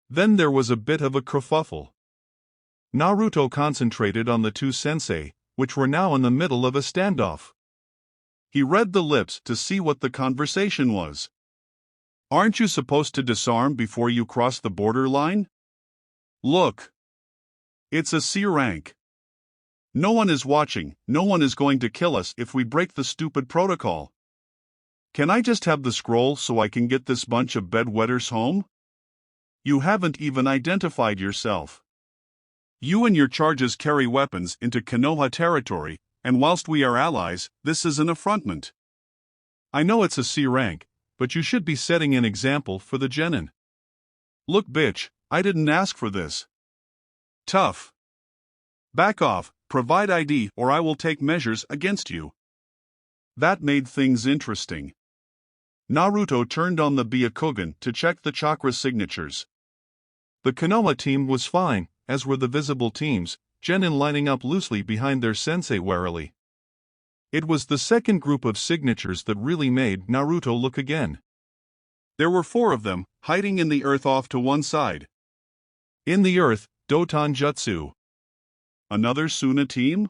Then there was a bit of a kerfuffle. Naruto concentrated on the two sensei, which were now in the middle of a standoff. He read the lips to see what the conversation was. Aren't you supposed to disarm before you cross the borderline? Look. It's a C rank. No one is watching, no one is going to kill us if we break the stupid protocol. Can I just have the scroll so I can get this bunch of bedwetters home? You haven't even identified yourself. You and your charges carry weapons into Konoha territory, and whilst we are allies, this is an affrontment. I know it's a C rank, but you should be setting an example for the genin. Look bitch, I didn't ask for this. Tough. Back off, provide ID or I will take measures against you. That made things interesting. Naruto turned on the Byakugan to check the chakra signatures. The Konoha team was fine, as were the visible teams, genin lining up loosely behind their sensei warily. It was the second group of signatures that really made Naruto look again. There were 4 of them, hiding in the earth off to one side. In the earth, Doton Jutsu. Another Suna team?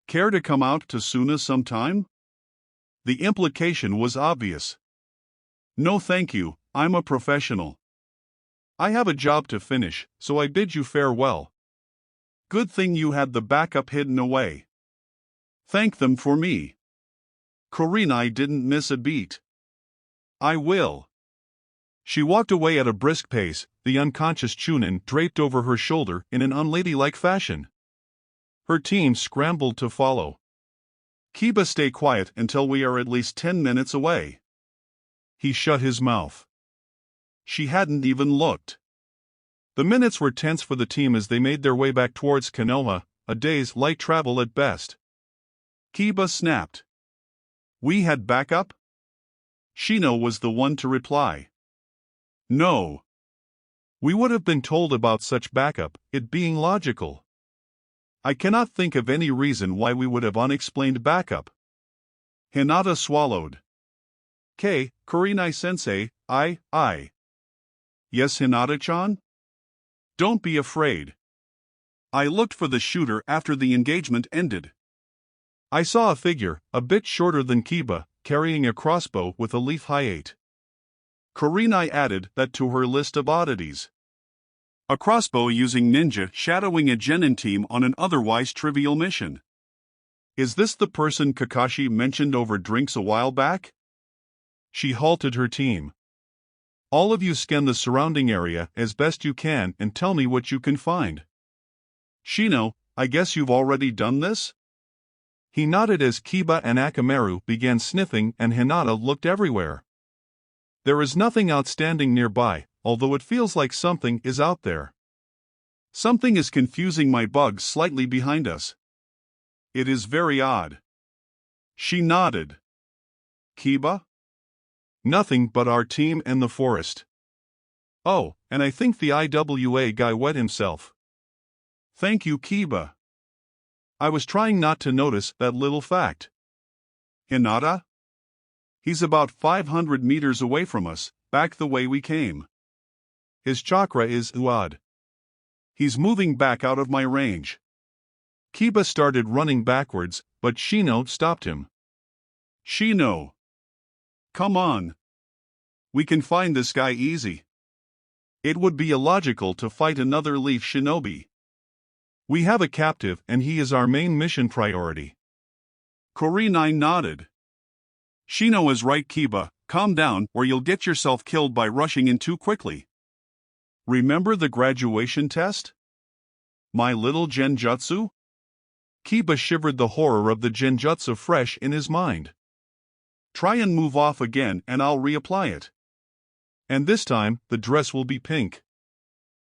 Care to come out to Suna sometime? The implication was obvious. No thank you, I'm a professional. I have a job to finish, so I bid you farewell. Good thing you had the backup hidden away. Thank them for me. Kurenai didn't miss a beat. I will. She walked away at a brisk pace, the unconscious Chunin draped over her shoulder in an unladylike fashion. Her team scrambled to follow. Kiba, stay quiet until we are at least 10 minutes away. He shut his mouth. She hadn't even looked. The minutes were tense for the team as they made their way back towards Konoha, a day's light travel at best. Kiba snapped. We had backup? Shino was the one to reply. No. We would have been told about such backup, it being logical. I cannot think of any reason why we would have unexplained backup. Hinata swallowed. Kurenai-sensei, I. Yes, Hinata-chan? Don't be afraid. I looked for the shooter after the engagement ended. I saw a figure, a bit shorter than Kiba, carrying a crossbow with a leaf hyate. Kurenai added that to her list of oddities. A crossbow using ninja shadowing a genin team on an otherwise trivial mission. Is this the person Kakashi mentioned over drinks a while back? She halted her team. All of you scan the surrounding area as best you can and tell me what you can find. Shino, I guess you've already done this? He nodded as Kiba and Akamaru began sniffing and Hinata looked everywhere. There is nothing outstanding nearby, although it feels like something is out there. Something is confusing my bugs slightly behind us. It is very odd. She nodded. Kiba? Nothing but our team and the forest. Oh, and I think the IWA guy wet himself. Thank you, Kiba. I was trying not to notice that little fact. Hinata? He's about 500 meters away from us, back the way we came. His chakra is odd. He's moving back out of my range. Kiba started running backwards, but Shino stopped him. Shino! Come on. We can find this guy easy. It would be illogical to fight another leaf shinobi. We have a captive and he is our main mission priority. Kurenai nodded. Shino is right, Kiba, calm down or you'll get yourself killed by rushing in too quickly. Remember the graduation test? My little genjutsu? Kiba shivered, the horror of the genjutsu fresh in his mind. Try and move off again and I'll reapply it. And this time, the dress will be pink.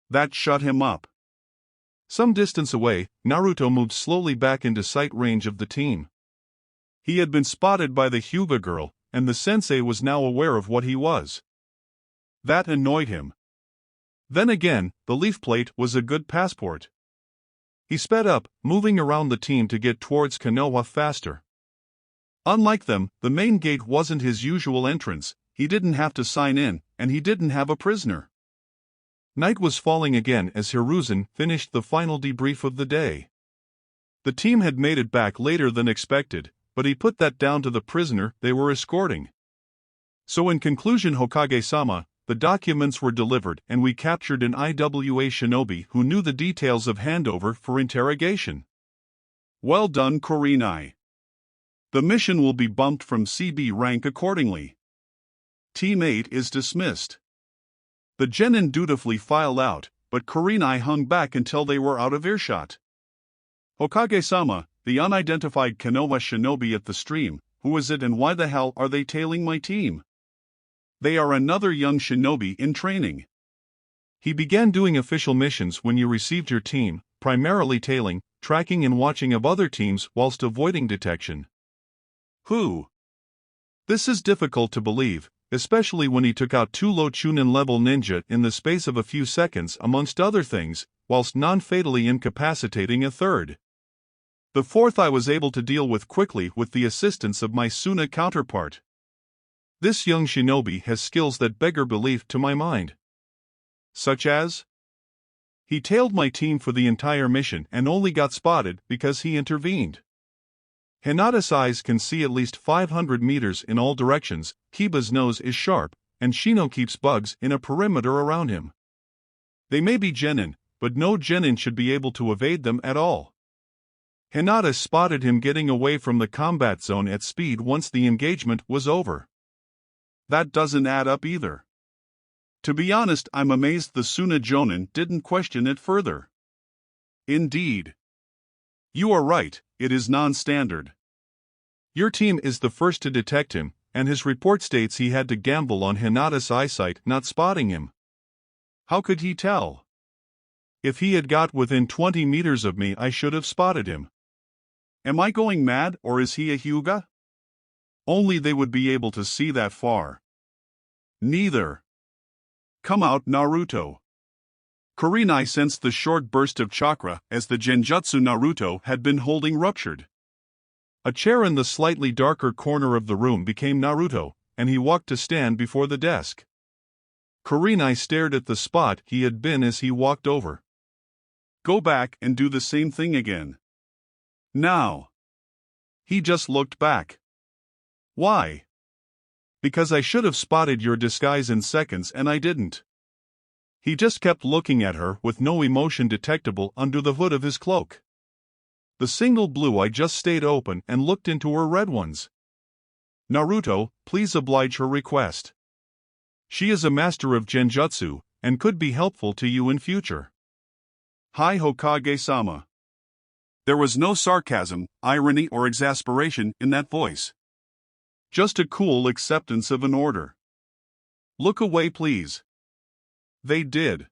That shut him up. Some distance away, Naruto moved slowly back into sight range of the team. He had been spotted by the Hyuga girl, and the sensei was now aware of what he was. That annoyed him. Then again, the leaf plate was a good passport. He sped up, moving around the team to get towards Konoha faster. Unlike them, the main gate wasn't his usual entrance, he didn't have to sign in, and he didn't have a prisoner. Night was falling again as Hiruzen finished the final debrief of the day. The team had made it back later than expected, but he put that down to the prisoner they were escorting. So in conclusion, Hokage-sama, the documents were delivered and we captured an IWA shinobi who knew the details of handover for interrogation. Well done, Kurenai. The mission will be bumped from CB rank accordingly. Team 8 is dismissed. The genin dutifully filed out, but Kurenai hung back until they were out of earshot. Hokage-sama, the unidentified Konoha shinobi at the stream, who is it and why the hell are they tailing my team? They are another young shinobi in training. He began doing official missions when you received your team, primarily tailing, tracking and watching of other teams whilst avoiding detection. Who? This is difficult to believe, especially when he took out 2 low Chunin level ninja in the space of a few seconds amongst other things, whilst non-fatally incapacitating a third. The fourth I was able to deal with quickly with the assistance of my Suna counterpart. This young shinobi has skills that beggar belief to my mind. Such as? He tailed my team for the entire mission and only got spotted because he intervened. Hinata's eyes can see at least 500 meters in all directions, Kiba's nose is sharp, and Shino keeps bugs in a perimeter around him. They may be genin, but no genin should be able to evade them at all. Hinata spotted him getting away from the combat zone at speed once the engagement was over. That doesn't add up either. To be honest, I'm amazed the Suna Jonin didn't question it further. Indeed. You are right, it is non-standard. Your team is the first to detect him, and his report states he had to gamble on Hinata's eyesight not spotting him. How could he tell? If he had got within 20 meters of me, I should have spotted him. Am I going mad, or is he a Hyuga? Only they would be able to see that far. Neither. Come out, Naruto. Kurenai sensed the short burst of chakra as the genjutsu Naruto had been holding ruptured. A chair in the slightly darker corner of the room became Naruto, and he walked to stand before the desk. Kurenai stared at the spot he had been as he walked over. Go back and do the same thing again. Now. He just looked back. Why? Because I should have spotted your disguise in seconds and I didn't. He just kept looking at her with no emotion detectable under the hood of his cloak. The single blue eye just stayed open and looked into her red ones. Naruto, please oblige her request. She is a master of genjutsu, and could be helpful to you in future. Hi Hokage-sama. There was no sarcasm, irony or exasperation in that voice. Just a cool acceptance of an order. Look away please. They did.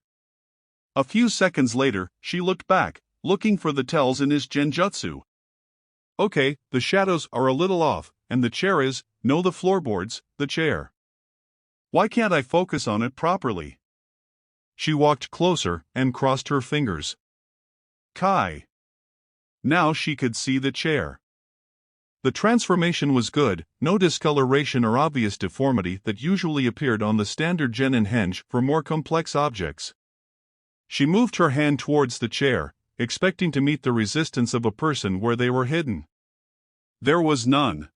A few seconds later, she looked back, looking for the tells in his genjutsu. Okay, the shadows are a little off, and the chair is, no the floorboards, the chair. Why can't I focus on it properly? She walked closer and crossed her fingers. Kai. Now she could see the chair. The transformation was good, no discoloration or obvious deformity that usually appeared on the standard genin henge for more complex objects. She moved her hand towards the chair, expecting to meet the resistance of a person where they were hidden. There was none.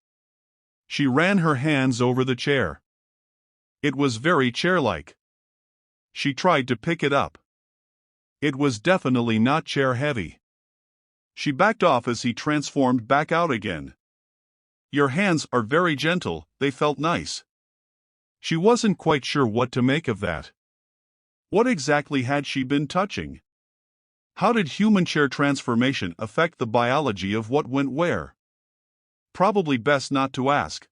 She ran her hands over the chair. It was very chair-like. She tried to pick it up. It was definitely not chair-heavy. She backed off as he transformed back out again. Your hands are very gentle, they felt nice. She wasn't quite sure what to make of that. What exactly had she been touching? How did human chair transformation affect the biology of what went where? Probably best not to ask.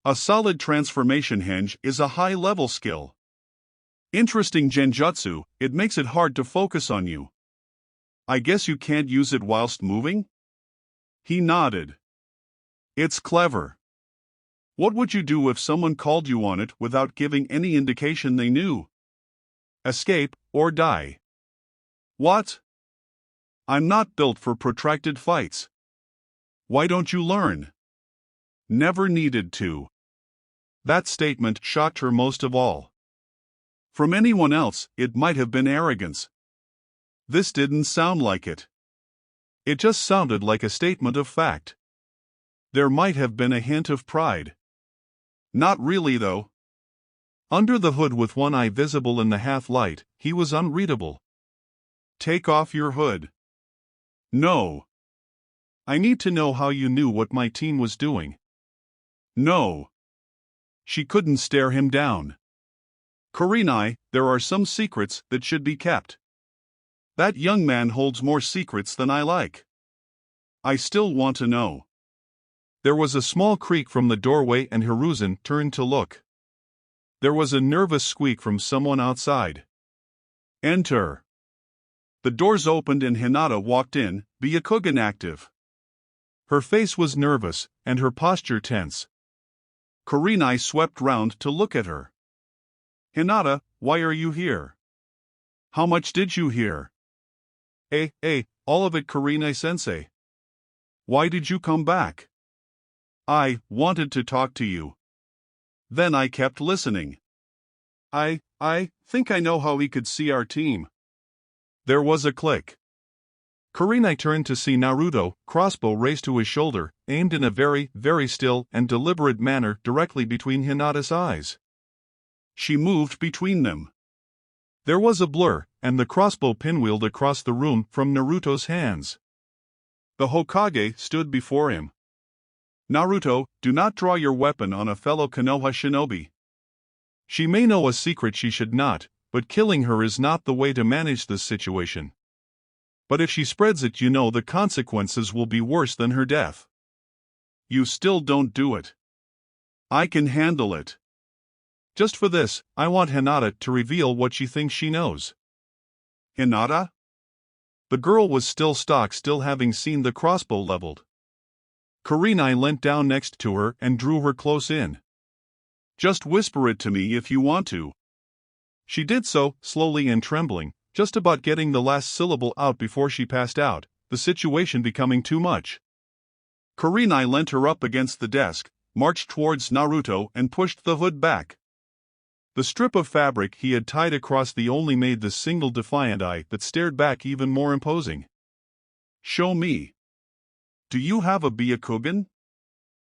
A solid transformation henge is a high-level skill. Interesting genjutsu, it makes it hard to focus on you. I guess you can't use it whilst moving? He nodded. It's clever. What would you do if someone called you on it without giving any indication they knew? Escape, or die. What? I'm not built for protracted fights. Why don't you learn? Never needed to. That statement shocked her most of all. From anyone else, it might have been arrogance. This didn't sound like it. It just sounded like a statement of fact. There might have been a hint of pride. Not really though. Under the hood with one eye visible in the half-light, he was unreadable. Take off your hood. No. I need to know how you knew what my team was doing. No. She couldn't stare him down. Kurenai, there are some secrets that should be kept. That young man holds more secrets than I like. I still want to know. There was a small creak from the doorway and Hiruzen turned to look. There was a nervous squeak from someone outside. Enter. The doors opened and Hinata walked in, Byakugan active. Her face was nervous, and her posture tense. Kurenai swept round to look at her. Hinata, why are you here? How much did you hear? All of it, Kurenai-sensei. Why did you come back? I wanted to talk to you. Then I kept listening. I think I know how he could see our team. There was a click. Kurenai turned to see Naruto, crossbow raised to his shoulder, aimed in a very, very still and deliberate manner directly between Hinata's eyes. She moved between them. There was a blur, and the crossbow pinwheeled across the room from Naruto's hands. The Hokage stood before him. Naruto, do not draw your weapon on a fellow Konoha shinobi. She may know a secret she should not, but killing her is not the way to manage this situation. But if she spreads it, you know the consequences will be worse than her death. You still don't do it. I can handle it. Just for this, I want Hinata to reveal what she thinks she knows. Hinata? The girl was still still having seen the crossbow leveled. Kurenai leant down next to her and drew her close in. Just whisper it to me if you want to. She did so, slowly and trembling, just about getting the last syllable out before she passed out, the situation becoming too much. Kurenai leant her up against the desk, marched towards Naruto and pushed the hood back. The strip of fabric he had tied across the only made the single defiant eye that stared back even more imposing. Show me. Do you have a Byakugan?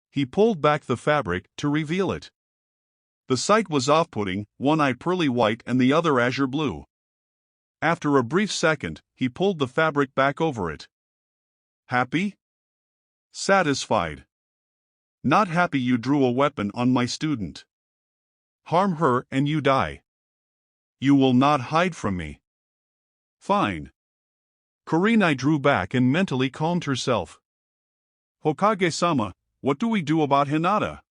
He pulled back the fabric to reveal it. The sight was off-putting, one eye pearly white and the other azure blue. After a brief second, he pulled the fabric back over it. Happy? Satisfied. Not happy you drew a weapon on my student. Harm her and you die. You will not hide from me. Fine. Kurenai drew back and mentally calmed herself. Hokage-sama, what do we do about Hinata?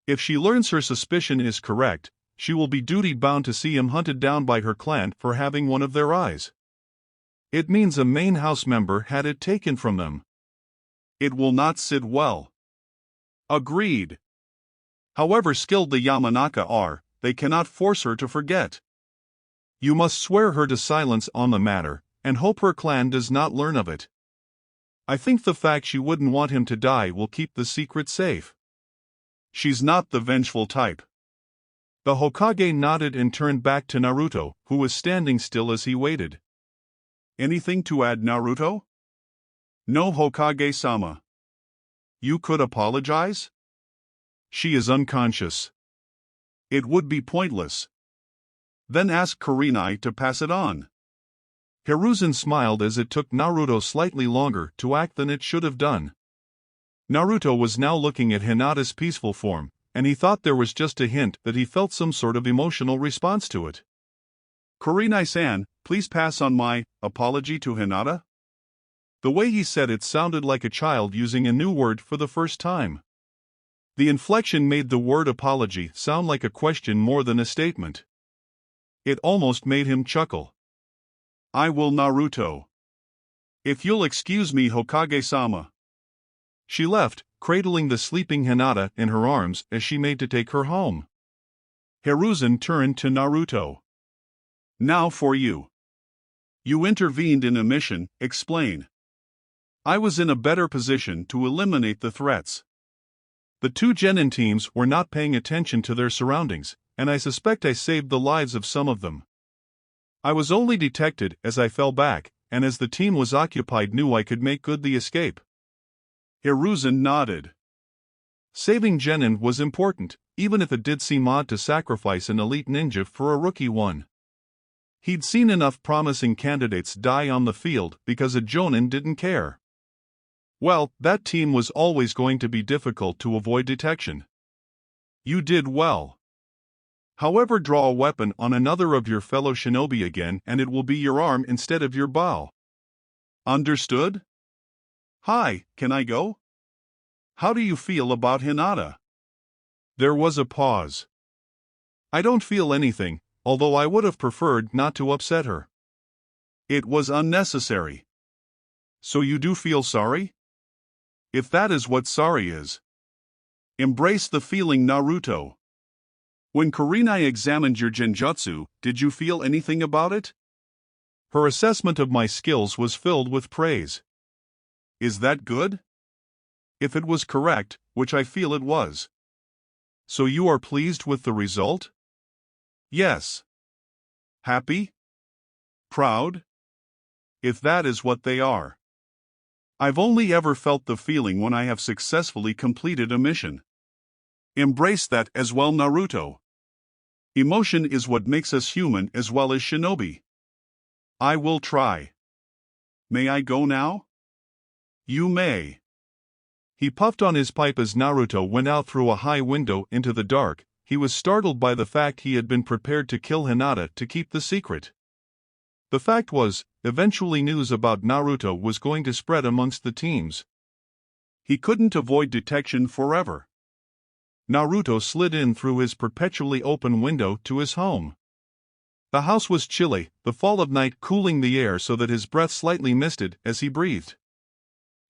If she learns her suspicion is correct, she will be duty-bound to see him hunted down by her clan for having one of their eyes. It means a main house member had it taken from them. It will not sit well. Agreed. However skilled the Yamanaka are, they cannot force her to forget. You must swear her to silence on the matter, and hope her clan does not learn of it. I think the fact she wouldn't want him to die will keep the secret safe. She's not the vengeful type. The Hokage nodded and turned back to Naruto, who was standing still as he waited. Anything to add, Naruto? No, Hokage-sama. You could apologize? She is unconscious. It would be pointless. Then ask Kurenai to pass it on. Hiruzen smiled as it took Naruto slightly longer to act than it should have done. Naruto was now looking at Hinata's peaceful form, and he thought there was just a hint that he felt some sort of emotional response to it. Kurenai-san, please pass on my apology to Hinata? The way he said it sounded like a child using a new word for the first time. The inflection made the word apology sound like a question more than a statement. It almost made him chuckle. I will, Naruto. If you'll excuse me, Hokage-sama. She left, cradling the sleeping Hinata in her arms as she made to take her home. Hiruzen turned to Naruto. Now for you. You intervened in a mission, explain. I was in a better position to eliminate the threats. The two genin teams were not paying attention to their surroundings, and I suspect I saved the lives of some of them. I was only detected as I fell back, and as the team was occupied knew I could make good the escape. Hiruzen nodded. Saving genin was important, even if it did seem odd to sacrifice an elite ninja for a rookie one. He'd seen enough promising candidates die on the field because a jonin didn't care. Well, that team was always going to be difficult to avoid detection. You did well. However, draw a weapon on another of your fellow shinobi again and it will be your arm instead of your bow. Understood? Hi, can I go? How do you feel about Hinata? There was a pause. I don't feel anything, although I would have preferred not to upset her. It was unnecessary. So you do feel sorry? If that is what sorry is. Embrace the feeling, Naruto. When Kurenai examined your genjutsu, did you feel anything about it? Her assessment of my skills was filled with praise. Is that good? If it was correct, which I feel it was. So you are pleased with the result? Yes. Happy? Proud? if that is what they are. I've only ever felt the feeling when I have successfully completed a mission. Embrace that as well, Naruto. Emotion is what makes us human as well as shinobi. I will try. May I go now? You may. He puffed on his pipe as Naruto went out through a high window into the dark. He was startled by the fact he had been prepared to kill Hinata to keep the secret. The fact was, eventually news about Naruto was going to spread amongst the teams. He couldn't avoid detection forever. Naruto slid in through his perpetually open window to his home. The house was chilly, the fall of night cooling the air so that his breath slightly misted as he breathed.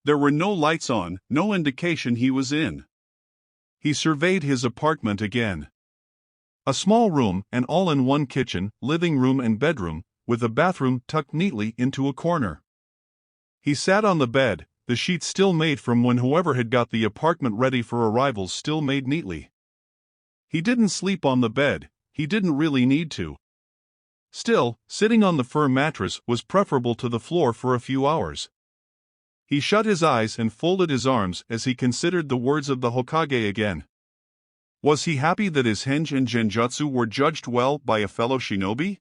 There were no lights on, no indication he was in. He surveyed his apartment again. A small room, an all-in-one kitchen, living room and bedroom, with a bathroom tucked neatly into a corner. He sat on the bed, the sheets still made from when whoever had got the apartment ready for arrivals still made neatly. He didn't sleep on the bed, he didn't really need to. Still, sitting on the firm mattress was preferable to the floor for a few hours. He shut his eyes and folded his arms as he considered the words of the Hokage again. Was he happy that his henge and genjutsu were judged well by a fellow shinobi?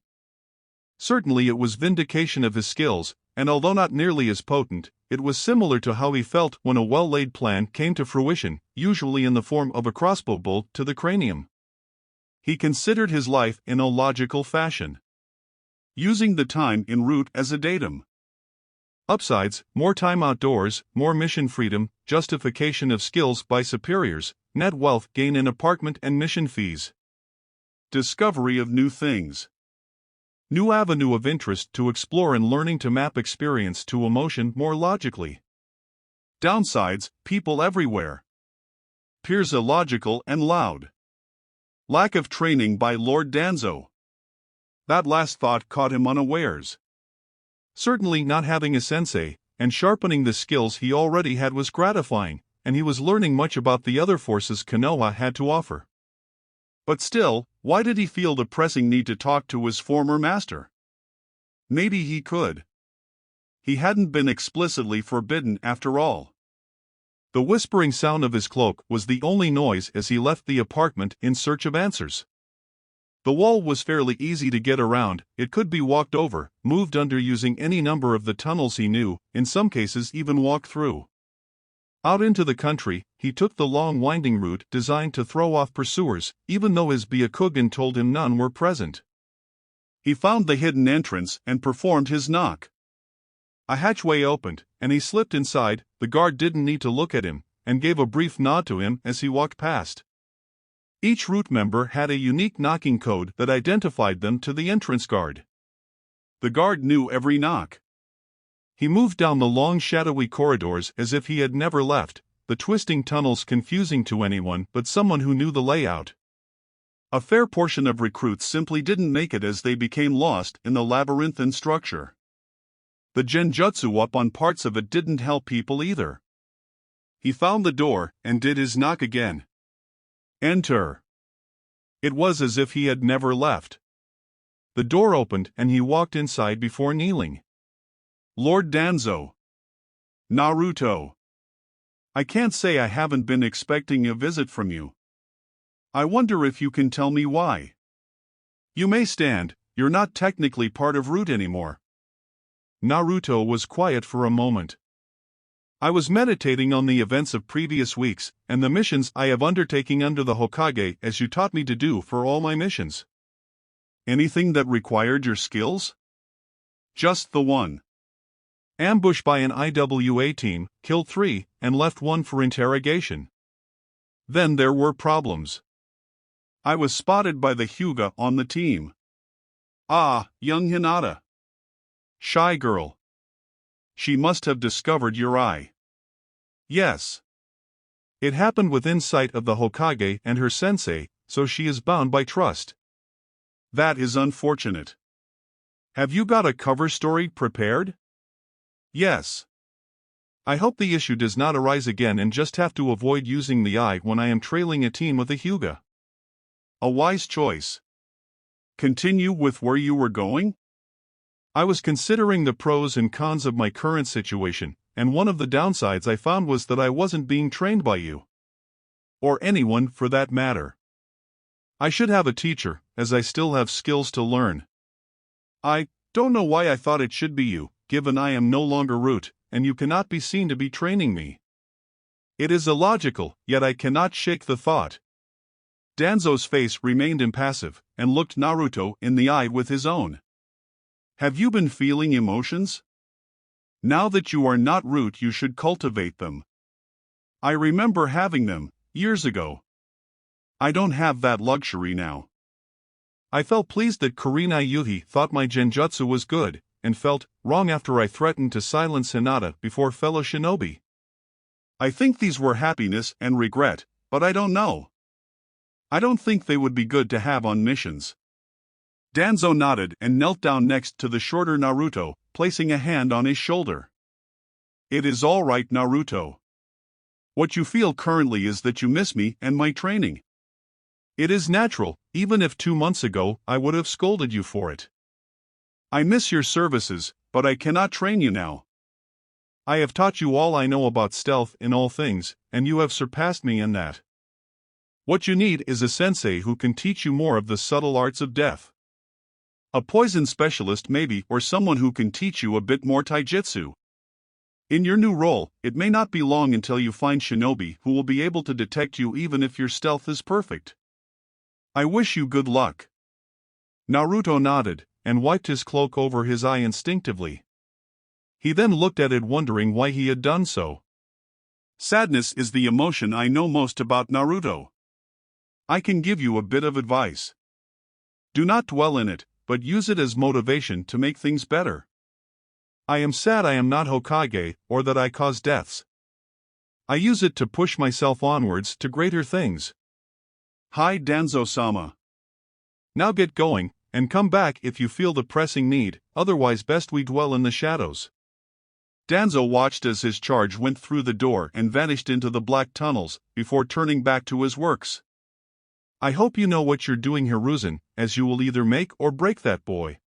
Certainly it was vindication of his skills, and although not nearly as potent, it was similar to how he felt when a well-laid plan came to fruition, usually in the form of a crossbow bolt to the cranium. He considered his life in a logical fashion, using the time en route as a datum. Upsides: more time outdoors, more mission freedom, justification of skills by superiors, net wealth gain in apartment and mission fees. Discovery of new things. New avenue of interest to explore and learning to map experience to emotion more logically. Downsides: people everywhere. Peers illogical and loud. Lack of training by Lord Danzo. That last thought caught him unawares. Certainly not having a sensei, and sharpening the skills he already had was gratifying, and he was learning much about the other forces Konoha had to offer. But still, why did he feel the pressing need to talk to his former master? Maybe he could. He hadn't been explicitly forbidden after all. The whispering sound of his cloak was the only noise as he left the apartment in search of answers. The wall was fairly easy to get around, it could be walked over, moved under using any number of the tunnels he knew, in some cases even walked through. Out into the country, he took the long winding route designed to throw off pursuers, even though his Byakugan told him none were present. He found the hidden entrance and performed his knock. A hatchway opened, and he slipped inside. The guard didn't need to look at him, and gave a brief nod to him as he walked past. Each route member had a unique knocking code that identified them to the entrance guard. The guard knew every knock. He moved down the long shadowy corridors as if he had never left, the twisting tunnels confusing to anyone but someone who knew the layout. A fair portion of recruits simply didn't make it as they became lost in the labyrinthine structure. The genjutsu up on parts of it didn't help people either. He found the door and did his knock again. Enter. It was as if he had never left. The door opened and he walked inside before kneeling. Lord Danzo. Naruto. I can't say I haven't been expecting a visit from you. I wonder if you can tell me why. You may stand, you're not technically part of Root anymore. Naruto was quiet for a moment. I was meditating on the events of previous weeks, and the missions I have undertaken under the Hokage as you taught me to do for all my missions. Anything that required your skills? Just the one. Ambush by an IWA team, killed 3, and left 1 for interrogation. Then there were problems. I was spotted by the Hyuga on the team. Ah, young Hinata. Shy girl. She must have discovered your eye. Yes. It happened within sight of the Hokage and her sensei, so she is bound by trust. That is unfortunate. Have you got a cover story prepared? Yes. I hope the issue does not arise again and just have to avoid using the eye when I am trailing a team with a Hyuga. A wise choice. Continue with where you were going? I was considering the pros and cons of my current situation, and one of the downsides I found was that I wasn't being trained by you. Or anyone, for that matter. I should have a teacher, as I still have skills to learn. I don't know why I thought it should be you, given I am no longer root, and you cannot be seen to be training me. It is illogical, yet I cannot shake the thought. Danzo's face remained impassive, and looked Naruto in the eye with his own. Have you been feeling emotions? Now that you are not root, you should cultivate them. I remember having them, years ago. I don't have that luxury now. I felt pleased that Kurina Yuhi thought my genjutsu was good, and felt wrong after I threatened to silence Hinata before fellow shinobi. I think these were happiness and regret, but I don't know. I don't think they would be good to have on missions. Danzo nodded and knelt down next to the shorter Naruto, placing a hand on his shoulder. It is all right, Naruto. What you feel currently is that you miss me and my training. It is natural, even if 2 months ago I would have scolded you for it. I miss your services, but I cannot train you now. I have taught you all I know about stealth in all things, and you have surpassed me in that. What you need is a sensei who can teach you more of the subtle arts of death. A poison specialist maybe, or someone who can teach you a bit more taijutsu. In your new role, it may not be long until you find shinobi who will be able to detect you even if your stealth is perfect. I wish you good luck. Naruto nodded, and wiped his cloak over his eye instinctively. He then looked at it wondering why he had done so. Sadness is the emotion I know most about, Naruto. I can give you a bit of advice. Do not dwell in it, but use it as motivation to make things better. I am sad I am not Hokage, or that I cause deaths. I use it to push myself onwards to greater things. Hi, Danzo-sama. Now get going, and come back if you feel the pressing need, otherwise best we dwell in the shadows. Danzo watched as his charge went through the door and vanished into the black tunnels, before turning back to his works. I hope you know what you're doing, Hiruzen, as you will either make or break that boy.